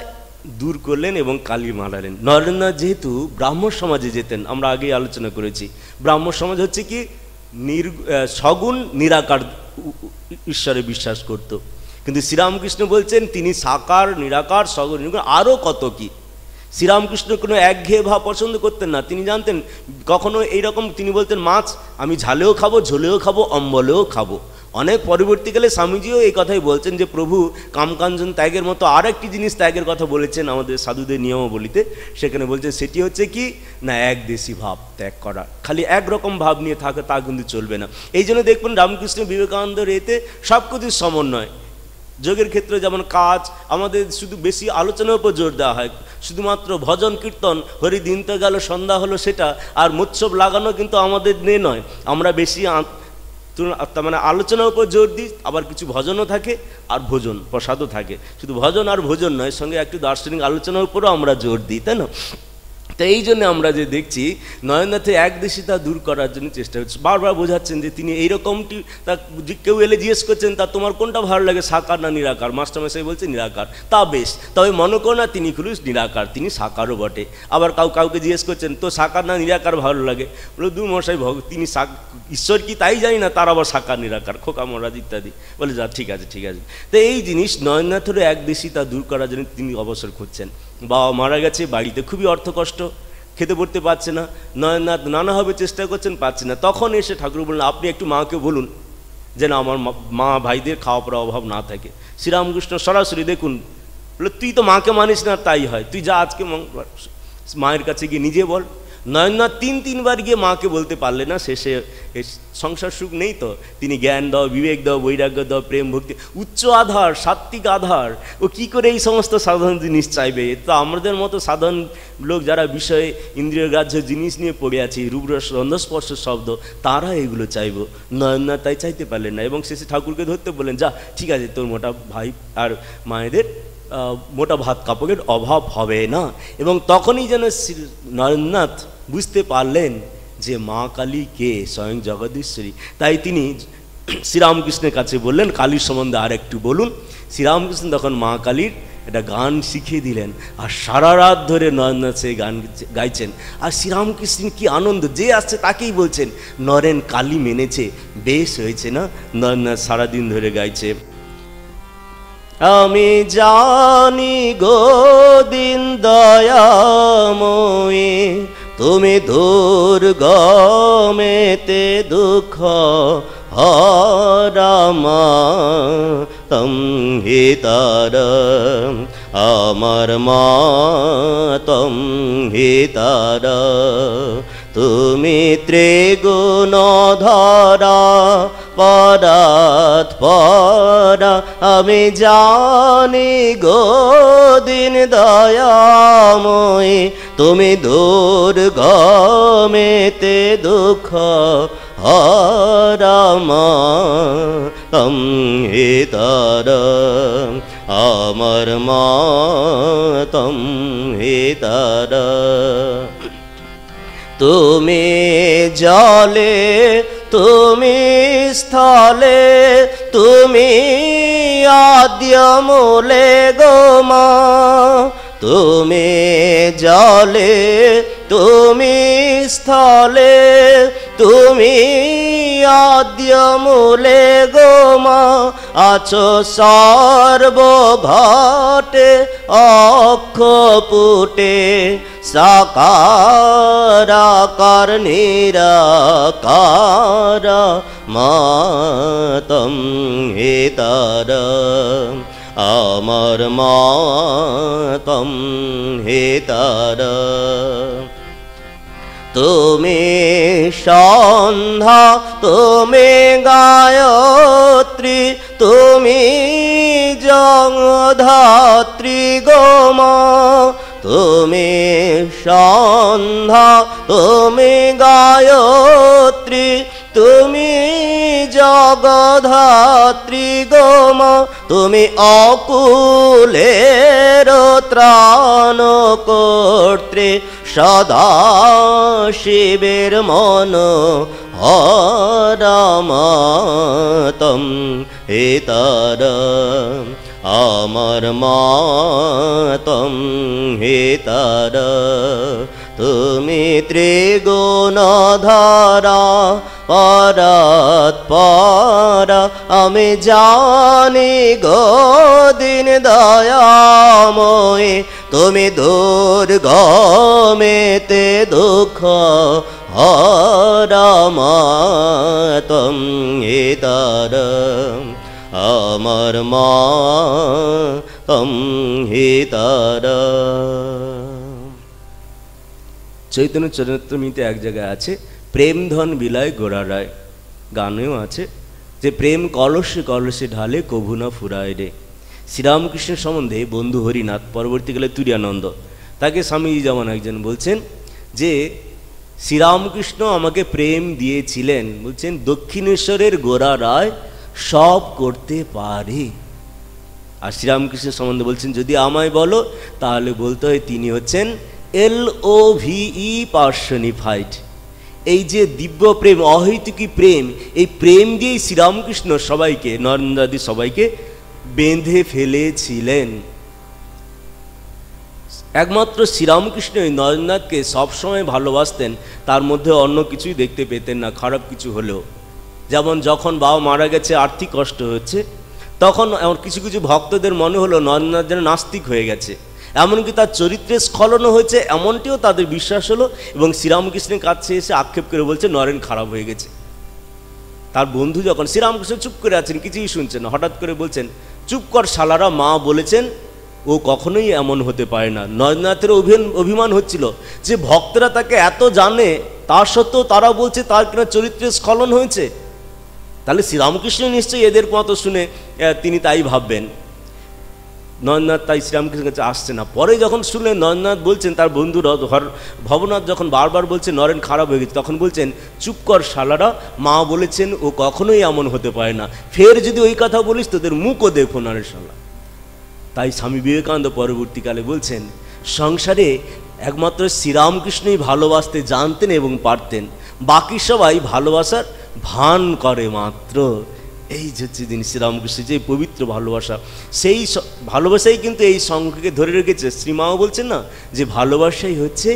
দূর করলেন এবং কালি মারালেন। নরেন্দ্রনাথ যেহেতু ব্রাহ্ম সমাজে যেতেন, আমরা আগেই আলোচনা করেছি, ব্রাহ্ম সমাজ হচ্ছে কি সগুণ নিরাকার ঈশ্বরে বিশ্বাস করত, কিন্তু শ্রীরামকৃষ্ণ বলছেন তিনি সাকার নিরাকার সগুণ আরও কত কি। শ্রীরামকৃষ্ণ কোনো একঘেয়ে ভাব পছন্দ করতেন না, তিনি জানতেন কখনো এইরকম, তিনি বলতেন মাছ আমি ঝালেও খাবো, ঝোলেও খাবো, অম্বলেও খাবো। অনেক পরবর্তীকালে স্বামীজিও এই কথাই বলছেন যে প্রভু কামকাঞ্চন ত্যাগের মতো আর একটি জিনিস ত্যাগের কথা বলেছেন আমাদের সাধুদের নিয়মাবলিতে, সেখানে বলছেন সেটি হচ্ছে কি না একদেশী ভাব ত্যাগ করা, খালি একরকম ভাব নিয়ে থাকে তা কিন্তু চলবে না। এই জন্য দেখবেন রামকৃষ্ণ বিবেকানন্দের এতে সব কিছুর সমন্বয়। যোগের ক্ষেত্রে যেমন কাজ, আমাদের শুধু বেশি আলোচনার উপর জোর দেওয়া হয়, শুধুমাত্র ভজন কীর্তন হরি দিন তো গেল সন্ধ্যা হলো সেটা, আর মোৎসব লাগানো কিন্তু আমাদের নিয়ে নয়। আমরা বেশি তার মানে আলোচনার উপর জোর দিই, আবার কিছু ভজনও থাকে আর ভোজন প্রসাদও থাকে, শুধু ভজন আর ভোজন নয়, সঙ্গে একটু দার্শনিক আলোচনার উপরও আমরা জোর দিই, তাই না? তো এই জন্য আমরা যে দেখছি নরেন্দ্রনাথের একদেশিতা দূর করার জন্য চেষ্টা হচ্ছে, বারবার বোঝাচ্ছেন যে তিনি এইরকমটি, তা কেউ এলে জিজ্ঞেস করছেন তা তোমার কোনটা ভালো লাগে সাকার না নিরাকার, মাস্টারমশাই বলছে নিরাকার, তা বেশ, তবে মনে করো না তিনি খুব নিরাকার, তিনি সাকারও বটে। আবার কাউকে জিজ্ঞেস করছেন তো সাকার না নিরাকার ভালো লাগে, বলে দু মশাই তিনি ঈশ্বর কি তাই জানি না, তার আবার সাকার নিরাকার, খোকা মহারাজ ইত্যাদি, বলে যা ঠিক আছে ঠিক আছে। তো এই জিনিস নরেন্দ্রনাথেরও একদেশিতা দূর করার জন্য তিনি অবসর খুঁজছেন। বাবা মারা গেছে, বাড়িতে খুবই অর্থকষ্ট, খেতে পড়তে পারছে না, নরেন্দ্রনাথ নানাভাবে চেষ্টা করছেন, পাচ্ছে না। তখন এসে ঠাকুর বললেন আপনি একটু মাকে বলুন যেন আমার মা ভাইদের খাওয়া পড়া অভাব না থাকে। শ্রীরামকৃষ্ণ সরাসরি দেখুন বলে তুই তো মাকে মানিস না, তাই হয়, তুই যা আজকে মায়ের কাছে গিয়ে নিজে বল। নরেন্দ্রনাথ তিনবার গিয়ে মাকে বলতে পারলেন না, শেষে সংসার সুখ নেই তো তিনি জ্ঞান দাও, বিবেক দাও, বৈরাগ্য দাও, প্রেম ভক্তি, উচ্চ আধার, সাত্ত্বিক আধার, ও কি করে এই সমস্ত সাধারণ জিনিস চাইবে? তো আমাদের মতো সাধারণ লোক যারা বিষয়ে ইন্দ্রিয় গ্রাহ্য জিনিস নিয়ে পড়ে আছি, রূপরস গন্ধস্পর্শ শব্দ, তারা এগুলো চাইব। নরেন্দ্রনাথ তাই চাইতে পারলেন না, এবং শেষে ঠাকুরকে ধরতে বললেন যা ঠিক আছে, তোর মোটা ভাই আর মায়েদের মোটা ভাত কাপড়ের অভাব হবে না। এবং তখনই যেন নরেন্দ্রনাথ বুঝতে পারলেন যে মা কালী কে, স্বয়ং জগদীশ্বরী। তাই তিনি শ্রীরামকৃষ্ণের কাছে বললেন কালীর সম্বন্ধে আর একটু বলুন। শ্রীরামকৃষ্ণ তখন মা কালীর একটা গান শিখিয়ে দিলেন, আর সারা রাত ধরে নরেন্দ্রনাথ সেই গান গাইছেন। আর শ্রীরামকৃষ্ণ কি আনন্দ, যে আসছে তাকেই বলছেন নরেন কালী মেনেছে, বেশ হয়েছে না। নরেন্দ্রনাথ সারাদিন ধরে গাইছে, আমি জানি গো দিন দয়াময়ী তুমি দুর্গমেতে দুঃখ হরামা তম হিতার আমার মা তম হিতার তুমি ত্রিগুণ ধরা পরাত পরা আমি জানি গো দিন দয়াময়ী তুমি দুর্গমেতে দুঃখ হরামা তম হিতার আমার মা তম হিতার তুমি জলে তুমি স্থলে তুমি আদ্যমূলে গো মা তুমি জলে তুমি স্থলে তুমি আদ্যমূলে গো মা আছো সর্বঘটে অক্ষপুটে সাকারাকার নিরাকার মাতম হিতার আমার মাতম হিতার তুমি সন্ধ্যা তুমি গায়ত্রী তুমি জগধাত্রী গোমা তুমি সন্ধ্যা তুমি গায়ত্রী তুমি জগধাত্রী গোম তুমি অকুলের ত্রাণ কর্ত্রী সদা শিবের মন হরমাতম হিতর আমার মাতম হিতর তুমি ত্রিগুণধারা পরাৎপর আমি জানি গদিন দয়াময় তুমি দুর্গমেতে দুঃখ হরমাতম হিতর আমার মাতম হিতর। চৈতন্য চরিতামৃতে এক জায়গায় আছে প্রেম ধন বিলায় গোড়া রায়, গানেও আছে যে প্রেম কলসে কলসে ঢালে কভু না ফুরায় রে। শ্রীরামকৃষ্ণের সম্বন্ধে বন্ধু হরিনাথ পরবর্তীকালে তুরীয়ানন্দ তাকে স্বামীজি যেমন একজন বলছেন যে শ্রীরামকৃষ্ণ আমাকে প্রেম দিয়েছিলেন, বলছেন দক্ষিণেশ্বরের গোড়া রায় সব করতে পারে। আর শ্রীরামকৃষ্ণের সম্বন্ধে বলছেন যদি আমায় বলো তাহলে বলতে হয় তিনি হচ্ছেন LOVE পার্সনিফাইড। এই যে দিব্য প্রেম, অহৈতুকী প্রেম, এই প্রেম দিয়েই শ্রীরামকৃষ্ণ সবাইকে নরেন্দ্রাদি সবাইকে বেঁধে ফেলেছিলেন। একমাত্র শ্রীরামকৃষ্ণ এই নরেন্দ্রনাথকে সবসময় ভালোবাসতেন, তার মধ্যে অন্য কিছুই দেখতে পেতেন না খারাপ কিছু হলেও। যেমন যখন বাবা মারা গেছে, আর্থিক কষ্ট হচ্ছে, তখন কিছু কিছু ভক্তদের মনে হলো নরেন্দ্রনাথ যেন নাস্তিক হয়ে গেছে, এমনকি তার চরিত্রের স্খলনও হয়েছে এমনটিও তাদের বিশ্বাস হলো, এবং শ্রীরামকৃষ্ণের কাছে এসে আক্ষেপ করে বলছে নরেন খারাপ হয়ে গেছে। তার বন্ধু যখন শ্রীরামকৃষ্ণ চুপ করে আছেন, কিছুই শুনছেন, হঠাৎ করে বলছেন চুপ কর শালারা, মা বলেছেন ও কখনোই এমন হতে পারে না। নরেন্দ্রনাথের অভিমান হচ্ছিল যে ভক্তরা তাকে এত জানে, তা সত্ত্বেও তারা বলছে তার কিনা চরিত্রের স্খলন হয়েছে, তাহলে শ্রীরামকৃষ্ণ নিশ্চয়ই এদের মতো শুনে তিনি তাই ভাববেন। নরেন্দ্রনাথ তাই শ্রীরামকৃষ্ণের কাছে আসছে না। পরে যখন শুনলেন নরেন্দ্রনাথ বলছেন, তার বন্ধু ভবনাথ যখন বারবার বলছে নরেন খারাপ হয়ে গেছে, তখন বলছেন চুপ কর শালারা, মা বলেছেন ও কখনোই এমন হতে পারে না, ফের যদি ওই কথা বলিস তোদের মুখও দেখো না রে শালা। তাই স্বামী বিবেকানন্দ পরবর্তীকালে বলছেন সংসারে একমাত্র শ্রীরামকৃষ্ণই ভালোবাসতে জানতেন এবং পারতেন, বাকি সবাই ভালোবাসার ভান করে মাত্র। এই হচ্ছে যিনি শ্রীরামকৃষ্ণ, যে পবিত্র ভালোবাসা, সেই ভালোবাসাই কিন্তু এই সংঘকে ধরে রেখেছে। শ্রীমাও বলছেন না যে ভালোবাসাই হচ্ছে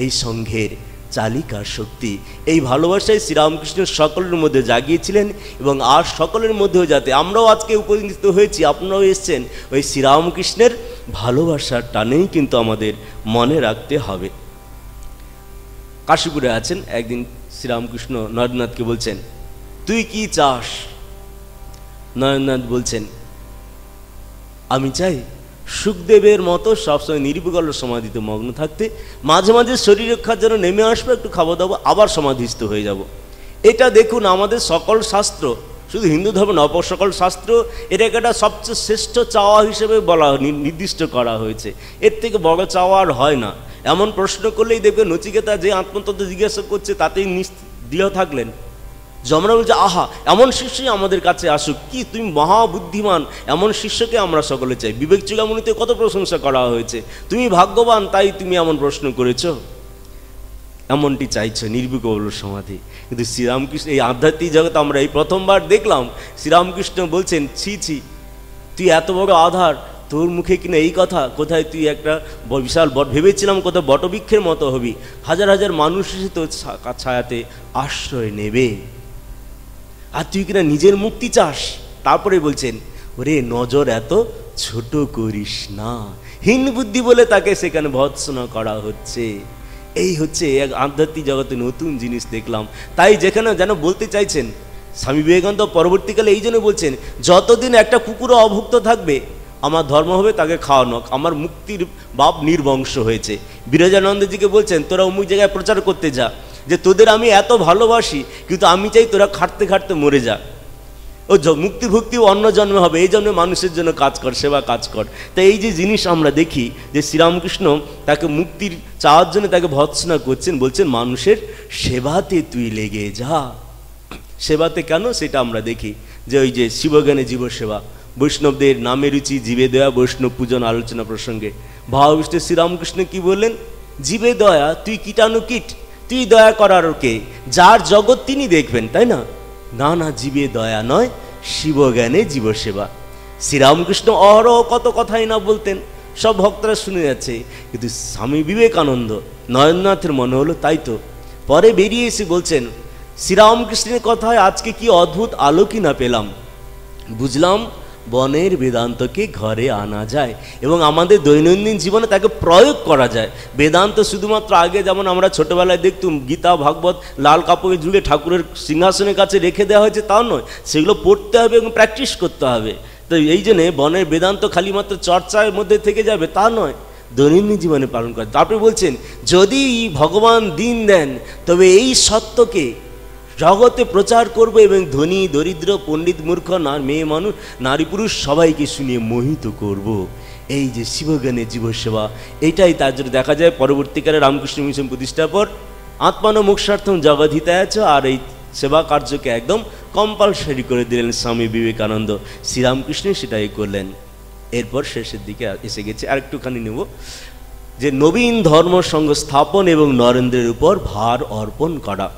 এই সংঘের চালিকা শক্তি। এই ভালোবাসাই শ্রীরামকৃষ্ণ সকলের মধ্যে জাগিয়েছিলেন, এবং আর সকলের মধ্যেও যাতে আমরাও আজকে উপনীত হয়েছি, আপনারাও এসছেন, ওই শ্রীরামকৃষ্ণের ভালোবাসার টানেই কিন্তু আমাদের মনে রাখতে হবে। কাশীপুরে আছেন, একদিন শ্রীরামকৃষ্ণ নরেন্দ্রনাথকে বলছেন তুই কি চাস? নরেন্দ্রনাথ বলছেন আমি চাই সুখদেবের মতো সবসময় নির্বিকল সমাধিতে মগ্ন থাকতে, মাঝে মাঝে শরীর রক্ষার জন্য নেমে আসবো, একটু খাওয়া দাওয়া, আবার সমাধিস্থ হয়ে যাব। এটা দেখুন আমাদের সকল শাস্ত্র, শুধু হিন্দু ধর্ম নয়, সকল শাস্ত্র এটাকে একটা সবচেয়ে শ্রেষ্ঠ চাওয়া হিসেবে বলা নির্দিষ্ট করা হয়েছে। এর থেকে বড় চাওয়া আর হয় না। এমন প্রশ্ন করলেই দেখবে নচিকেতা যে আত্মতত্ত্ব জিজ্ঞাসা করছে তাতেই দৃঢ় থাকলেন। যমরা বলছে আহা এমন শিষ্যই আমাদের কাছে আসুক, কি তুমি মহাবুদ্ধিমান, এমন শিষ্যকে আমরা সকলে চাই। বিবেক চূড়ামণিতে কত প্রশংসা করা হয়েছে, তুমি ভাগ্যবান তাই তুমি এমন প্রশ্ন করেছো, এমনটি চাইছো নির্বিকল সমাধি। কিন্তু শ্রীরামকৃষ্ণ এই আধ্যাত্মিক জগতে আমরা এই প্রথমবার দেখলাম শ্রীরামকৃষ্ণ বলছেন ছি ছি, তুই এত বড় আধার, তোর মুখে কিনা এই কথা, কোথায় তুই একটা বিশাল ভেবেছিলাম কোথাও বটবৃক্ষের মতো হবি, হাজার হাজার মানুষ এসে তোর ছায়াতে আশ্রয় নেবে, আর তুই কিনা নিজের মুক্তি চাস। তারপরে বলছেন ওরে নজর এত ছোট করিস না, হীন বুদ্ধি বলে তাকে সেখানে ভৎসনা করা হচ্ছে। এই হচ্ছে এক আধ্যাত্মিক জগতে নতুন জিনিস দেখলাম। তাই যেখানে যেন বলতে চাইছেন স্বামী বিবেকানন্দ পরবর্তীকালে এই জন্য বলছেন যতদিন একটা কুকুরও অভুক্ত থাকবে আমার ধর্ম হবে তাকে খাওয়ানো, আমার মুক্তির বাপ নির্বংশ হয়েছে। বিরজানন্দজিকে বলছেন তোরা অমুক জায়গায় প্রচার করতে যা, যে তোদের আমি এত ভালোবাসি, কিন্তু আমি চাই তোরা খাটতে খাটতে মরে যা, ও মুক্তি ভুক্তি অন্য জন্মে হবে, এই জন্মে মানুষের জন্য কাজ কর, সেবা কাজ কর। তাই এই যে জিনিস আমরা দেখি যে শ্রীরামকৃষ্ণ তাকে মুক্তির চাওয়ার জন্য তাকে ভৎসনা করছেন, বলছেন মানুষের সেবাতে তুই লেগে যা। সেবাতে কেন সেটা আমরা দেখি, যে ওই যে শিবজ্ঞানে জীবসেবা, বৈষ্ণবদের নামে রুচি জীবে দয়া, বৈষ্ণব পূজন আলোচনা প্রসঙ্গে ভাববিষ্ণু শ্রীরামকৃষ্ণ কি বললেন, জীবে দয়া, তুই কীটাণু কীট, তুই দয়া করার কে, যার জগৎ তিনি দেখবেন, তাই না? না না, জীবে দয়া নয়, শিবজ্ঞানে জীবসেবা। শ্রীরামকৃষ্ণ অহরহ কত কথাই না বলতেন, সব ভক্তরা শুনে যাচ্ছে, কিন্তু স্বামী বিবেকানন্দ নরেন্দ্রনাথের মনে হলো তাই তো। পরে বেরিয়ে এসে বলছেন, শ্রীরামকৃষ্ণের কথায় আজকে কি অদ্ভুত আলোকই না পেলাম, বুঝলাম বনের বেদান্তকে ঘরে আনা যায় এবং আমাদের দৈনন্দিন জীবনে তাকে প্রয়োগ করা যায়। বেদান্ত শুধুমাত্র আগে যেমন আমরা ছোটোবেলায় দেখতুম গীতা ভাগবত লাল কাপড়ের যুগে ঠাকুরের সিংহাসনের কাছে রেখে দেওয়া হয়েছে, তাও নয়, সেগুলো পড়তে হবে এবং প্র্যাকটিস করতে হবে। তো এই জন্যে বনের বেদান্ত খালি মাত্র চর্চার মধ্যে থেকে যাবে তা নয়, দৈনন্দিন জীবনে পালন করে। তারপরে বলছেন, যদি ভগবান দিন দেন তবে এই সত্যকে জগতে প্রচার করবো এবং ধনী দরিদ্র পণ্ডিত মূর্খ মেয়ে মানুষ নারী পুরুষ সবাইকে শুনিয়ে মোহিত করব। এই যে শিবজ্ঞানে জীবসেবা, এটাই তার জন্য দেখা যায় পরবর্তীকালে রামকৃষ্ণ মিশন প্রতিষ্ঠার পর আত্মান মোক্ষার্থম জগদ্ধিতায়, আর এই সেবা কার্যকে একদম কম্পালসারি করে দিলেন স্বামী বিবেকানন্দ। শ্রীরামকৃষ্ণ সেটাই করলেন। এরপর শেষের দিকে এসে গেছে, আরেকটুখানি নেব, যে নবীন ধর্ম সংস্থাপন এবং নরেন্দ্রের উপর ভার অর্পণ করা।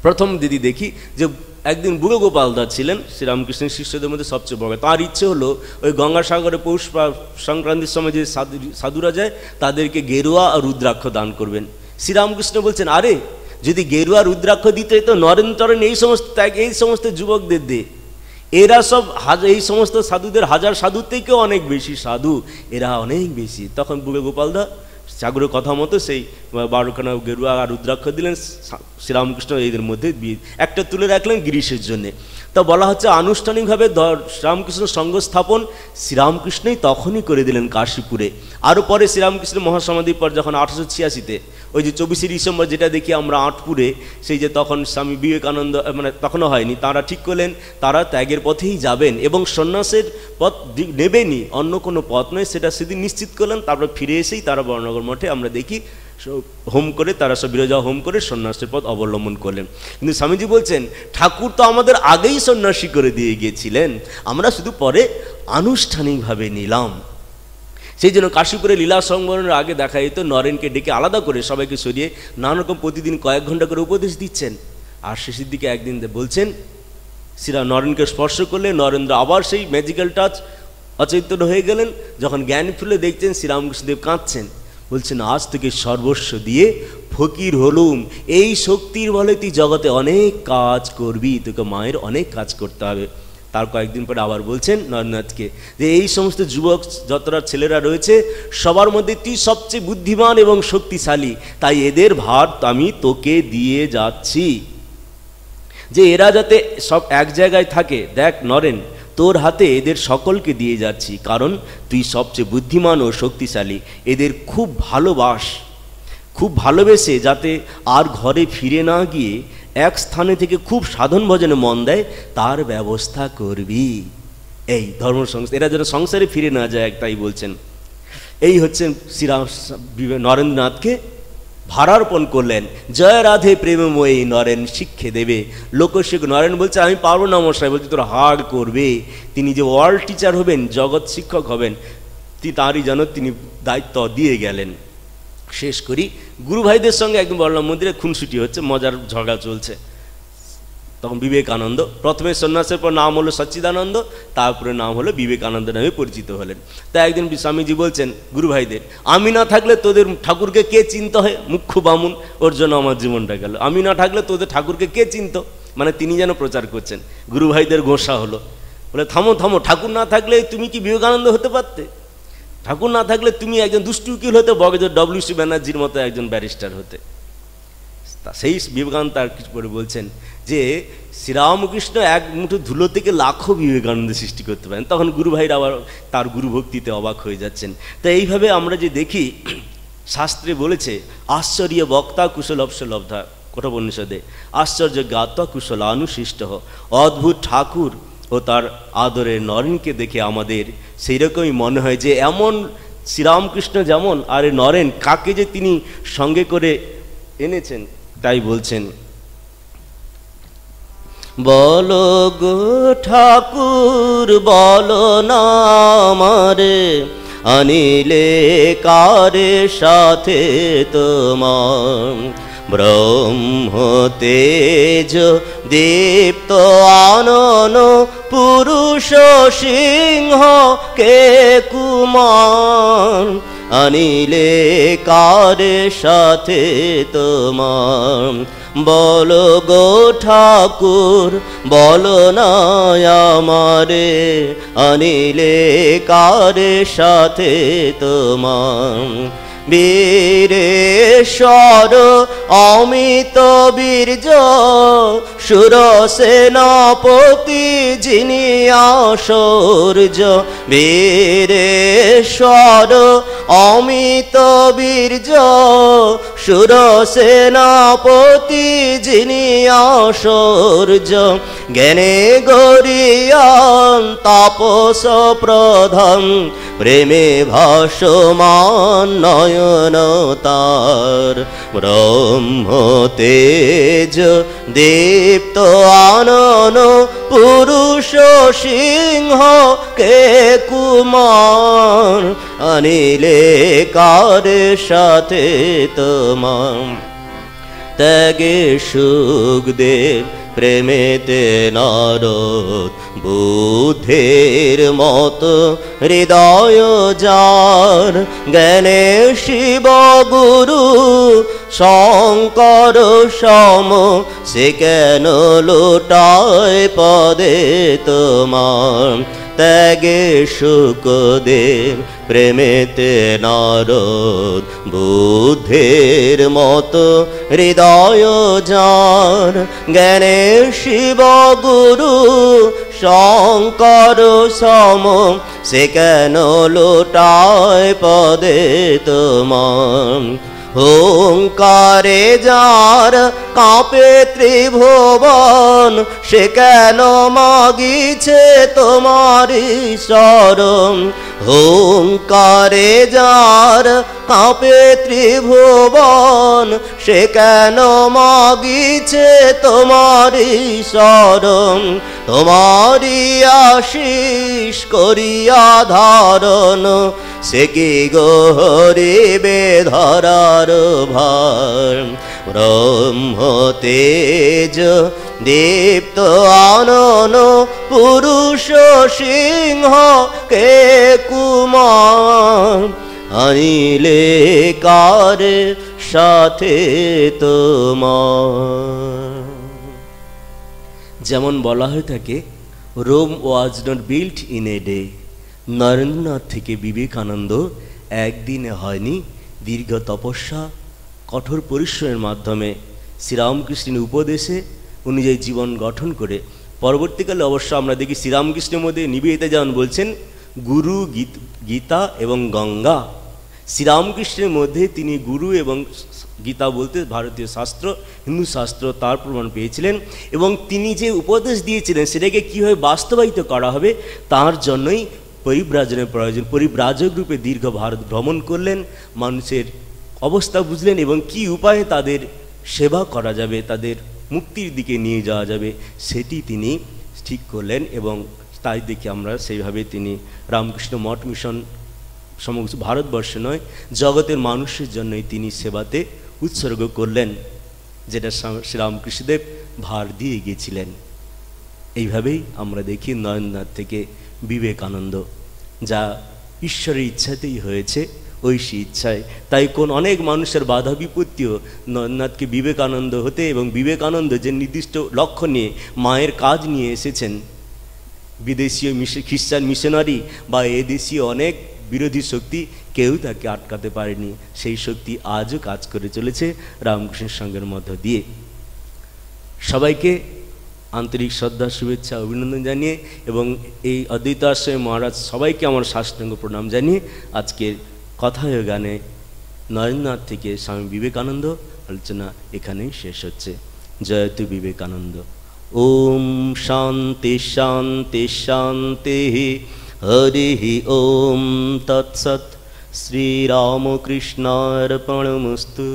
প্রথম দিদি দেখি যে একদিন বুড়ো গোপাল দাস ছিলেন শ্রীরামকৃষ্ণের শিষ্যদের মধ্যে সবচেয়ে বড়। তার ইচ্ছে হলো ওই গঙ্গাসাগরে পৌষ সংক্রান্তির সময় যে সাধুরা যায় তাদেরকে গেরুয়া আর রুদ্রাক্ষ দান করবেন। শ্রীরামকৃষ্ণ বলছেন, আরে যদি গেরুয়া রুদ্রাক্ষ দিতে তো নরেন্দ্র এই সমস্ত ত্যাগ এই সমস্ত যুবকদের দে, এরা সব এই সমস্ত সাধুদের হাজার সাধুর থেকেও অনেক বেশি সাধু, এরা অনেক বেশি। তখন বুড়ো গোপালদা সাগরের কথা মতো সেই 12খানা গেরুয়া আর রুদ্রাক্ষ দিলেন। শ্রীরামকৃষ্ণ এদের মধ্যে একটা তুলে রাখলেন গিরিশের জন্যে। তা বলা হচ্ছে আনুষ্ঠানিকভাবে শ্রীরামকৃষ্ণ সঙ্ঘ স্থাপন শ্রীরামকৃষ্ণই তখনই করে দিলেন কাশীপুরে। আরও পরে শ্রীরামকৃষ্ণ মহাসমাধির পর যখন 1886-তে ওই যে 24শে ডিসেম্বর যেটা দেখি আমরা আটপুরে, সেই যে তখন স্বামী বিবেকানন্দ মানে তখনও হয়নি, তারা ঠিক করলেন তারা ত্যাগের পথেই যাবেন এবং সন্ন্যাসের পথ নেবেনই, অন্য কোনো পথ নয়, সেটা সেদিন নিশ্চিত করলেন। তারপর ফিরে এসেই তারা বর্ণনগর মঠে আমরা দেখি হোম করে, তারা সব বিরজা হোম করে সন্ন্যাসের পথ অবলম্বন করলেন। কিন্তু স্বামীজি বলছেন, ঠাকুর তো আমাদের আগেই সন্ন্যাসী করে দিয়ে গিয়েছিলেন, আমরা শুধু পরে আনুষ্ঠানিকভাবে নিলাম। সেই জন্য কাশীপুরে লীলা সংবরণের আগে দেখা যেত নরেনকে ডেকে আলাদা করে সবাইকে সরিয়ে নানা রকম প্রতিদিন কয়েক ঘন্টা করে উপদেশ দিচ্ছেন। আর শেষের দিকে একদিন বলছেন, শ্রীরা নরেনকে স্পর্শ করলে নরেন্দ্র আবার সেই ম্যাজিক্যাল টাচ অচৈতন্য হয়ে গেলেন। যখন জ্ঞান ফিরলে দেখছেন শ্রীরামকৃষ্ণদেব কাঁদছেন, বলছেন, আজ থেকে সর্বস্ব দিয়ে ফকির হলুম, এই শক্তির বলে তুই জগতে অনেক কাজ করবি, তোকে মায়ের অনেক কাজ করতে হবে। তার কয়েকদিন পরে আবার বলছেন নরেন্দ্রনাথকে যে এই সমস্ত যুবক যতটা ছেলেরা রয়েছে সবার মধ্যে তুই সবচেয়ে বুদ্ধিমান এবং শক্তিশালী, তাই এদের ভার আমি তোকে দিয়ে যাচ্ছি, যে এরা যাতে সব এক জায়গায় থাকে। দেখ নরেন, তোর হাতে এদের সকলকে দিয়ে যাচ্ছি, কারণ তুই সবচেয়ে বুদ্ধিমান ও শক্তিশালী। এদের খুব ভালোবাস, খুব ভালোবেসে যাতে আর ঘরে ফিরে না গিয়ে এক স্থানে থেকে খুব সাধন ভজনে মন দেয় তার ব্যবস্থা করবি। এই ধর্ম সংস্থা এরা যেন সংসারে ফিরে না যায়, তাই বলছেন। এই হচ্ছে শ্রীরাম নরেন্দ্রনাথকে ভারার্পণ করলেন। জয় রাধে প্রেমময়ী নরেন শিক্ষে দেবে লোকশিক। নরেন বলছে, আমি পারবো না মশাই, বলছি তোর হাড় করবে। তিনি যে ওয়ার্ল্ড টিচার হবেন, জগৎ শিক্ষক হবেন, তারই যেন তিনি দায়িত্ব দিয়ে গেলেন। শেষ করি, গুরু ভাইদের সঙ্গে একদম বললাম মন্দিরে খুনসুটি হচ্ছে, মজার ঝগড়া চলছে। তখন বিবেকানন্দ প্রথমে সন্ন্যাসের পর নাম হলো সচ্চিদানন্দ, তারপরে নাম হলো বিবেকানন্দ নামে পরিচিত হলেন। তাই একদিন স্বামীজি বলছেন গুরু ভাইদের, আমি না থাকলে তোদের ঠাকুরকে কে চিনত? হয় মুখ্য বামুন, ওর জন্য আমার জীবনটা গেল। আমি না থাকলে তোদের ঠাকুরকে কে চিনত? মানে তিনি যেন প্রচার করছেন। গুরু ভাইদের গোসা হলো, বলে থামো থামো, ঠাকুর না থাকলে তুমি কি বিবেকানন্দ হতে পারতে? ঠাকুর না থাকলে তুমি একজন দুষ্টু উকিল হতে, বগেজর WC ব্যানার্জির মতো একজন ব্যারিস্টার হতে। সেই বিবেকানন্দ তার কিছু পরে বলছেন যে শ্রীরামকৃষ্ণ এক মুঠো ধুলো থেকে লাখো বিবেকানন্দ সৃষ্টি করতে পারেন। তখন গুরু ভাইরা আবার তার গুরু ভক্তিতে অবাক হয়ে যাচ্ছেন। তো এইভাবে আমরা যে দেখি, শাস্ত্রে বলেছে আশ্চর্য বক্তা কুশলভস লব্ধা, কঠোপনিষদে আশ্চর্য জ্ঞাতা কুশলানুশিষ্ট। অদ্ভুত ঠাকুর ও তার আদরের নরেনকে দেখে আমাদের সেই রকমই মনে হয় যে এমন শ্রীরামকৃষ্ণ যেমন, আর নরেন কাকে যে তিনি সঙ্গে করে এনেছেন। তাই বলছেন, বলো গো ঠাকুর বলো না আমারে, আনিলে কারে সাথে তোমার। ব্রহ্ম তেজ দীপ্ত আনন পুরুষ সিংহ কে কুমার, আনিলে কারে সাথে তোমার। বলো গো ঠাকুর বলো না আমারে, আনিলে কারে সাথে তোমার। বীরেশ্বর অমিত বীর্য সুরসেনাপতি যিনি আশৌর্য, বীরেশ্বর অমিত বীর্য সুরসেনাপতি যিনি আশৌর্য, জ্ঞানে গরিয়ান তাপস প্রধান, প্রেমে ভাসমান নয়ন তার। ব্রহ্ম তেজ দীপ্ত আনন পুরুষ সিংহ কে কুমার, আনিলে কারে সাথে তোমার। ত্যাগে সুখদেব প্রেমেতে নারদ, বুদ্ধের মতো হৃদয় যার, জ্ঞানে শিব গুরু শঙ্কর সম, সে কেন লোটায় পদে তোমার। ত্যাগে সুখদেব প্রেমেতে নারদ, বুদ্ধের মতো হৃদয় যার, জ্ঞানে শিব গুরু শঙ্কর সম, সে কেন লোটায় পদে তোমার। হুঙ্কারে যার কাঁপে ত্রিভুবন, সে কেন মাগিছে তোমারি শরণ। হুঙ্কারে যার কাঁপে ত্রিভুবন, সে কেন মাগিছে তোমারি শরণ। তোমারি আশিস করিয়া ধারণ, সে কি গহরিবে ধরার ভার। ব্রহ্ম তেজ দীপ্ত আনন পুরুষ সিংহ কে কুমার, আনিলে কারে সাথে তোমার। যেমন বলা হয়ে থাকে, Rome was not built in a day. Narendranath থেকে বিবেকানন্দ একদিনে হয়নি, দীর্ঘ তপস্যা কঠোর পরিশ্রমের মাধ্যমে শ্রীরামকৃষ্ণের উপদেশে অনুযায়ী জীবন গঠন করে পরবর্তীকালে অবশ্য আমরা দেখি শ্রীরামকৃষ্ণের মধ্যে নিবেদিতা যেমন বলছেন গুরু গীতা এবং গঙ্গা, শ্রীরামকৃষ্ণের মধ্যে তিনি গুরু এবং গীতা বলতে ভারতীয় শাস্ত্র, হিন্দু শাস্ত্র তার প্রমাণ পেয়েছিলেন এবং তিনি যে উপদেশ দিয়েছিলেন সেটাকে কীভাবে বাস্তবায়িত করা হবে তার জন্যই পরিব্রাজনের প্রয়োজন। পরিব্রাজক রূপে দীর্ঘ ভারত ভ্রমণ করলেন, মানুষের অবস্থা বুঝলেন এবং কি উপায়ে তাদের সেবা করা যাবে, তাদের মুক্তির দিকে নিয়ে যাওয়া যাবে সেটি তিনি ঠিক করলেন এবং তাই দেখি আমরা সেইভাবে তিনি রামকৃষ্ণ মঠ মিশন সমগ্র ভারতবর্ষে নয় জগতের মানুষের জন্যই তিনি সেবাতে উৎসর্গ করলেন, যেটা শ্রীরামকৃষ্ণদেব ভার দিয়ে গিয়েছিলেন। এইভাবেই আমরা দেখি নরেন্দ্রনাথ থেকে বিবেকানন্দ, যা ঈশ্বরের ইচ্ছাতেই হয়েছে, ঐশী ইচ্ছায়। তাই কোন অনেক মানুষের বাধা বিপত্তিও নরেন্দ্রনাথকে বিবেকানন্দ হতে এবং বিবেকানন্দ যে নির্দিষ্ট লক্ষ্য নিয়ে মায়ের কাজ নিয়ে এসেছেন, বিদেশীয় খ্রিস্টান মিশনারি বা এদেশীয় অনেক বিরোধী শক্তি কেউ তাকে আটকাতে পারেনি। সেই শক্তি আজও কাজ করে চলেছে রামকৃষ্ণ সংঘের মধ্য দিয়ে। সবাইকে আন্তরিক শ্রদ্ধা, শুভেচ্ছা, অভিনন্দন জানিয়ে এবং এই অদ্বৈত আশ্রমে মহারাজ সবাইকে আমার সাষ্টাঙ্গ প্রণাম জানিয়ে আজকের কথায় গানে নরেন্দ্রনাথ থেকে স্বামী বিবেকানন্দ আলোচনা এখানেই শেষ হচ্ছে। জয়তু বিবেকানন্দ। ওম শান্তি শান্তি শান্তি। হরি ওম তৎসৎ। শ্রীরামকৃষ্ণার্পণমস্তু।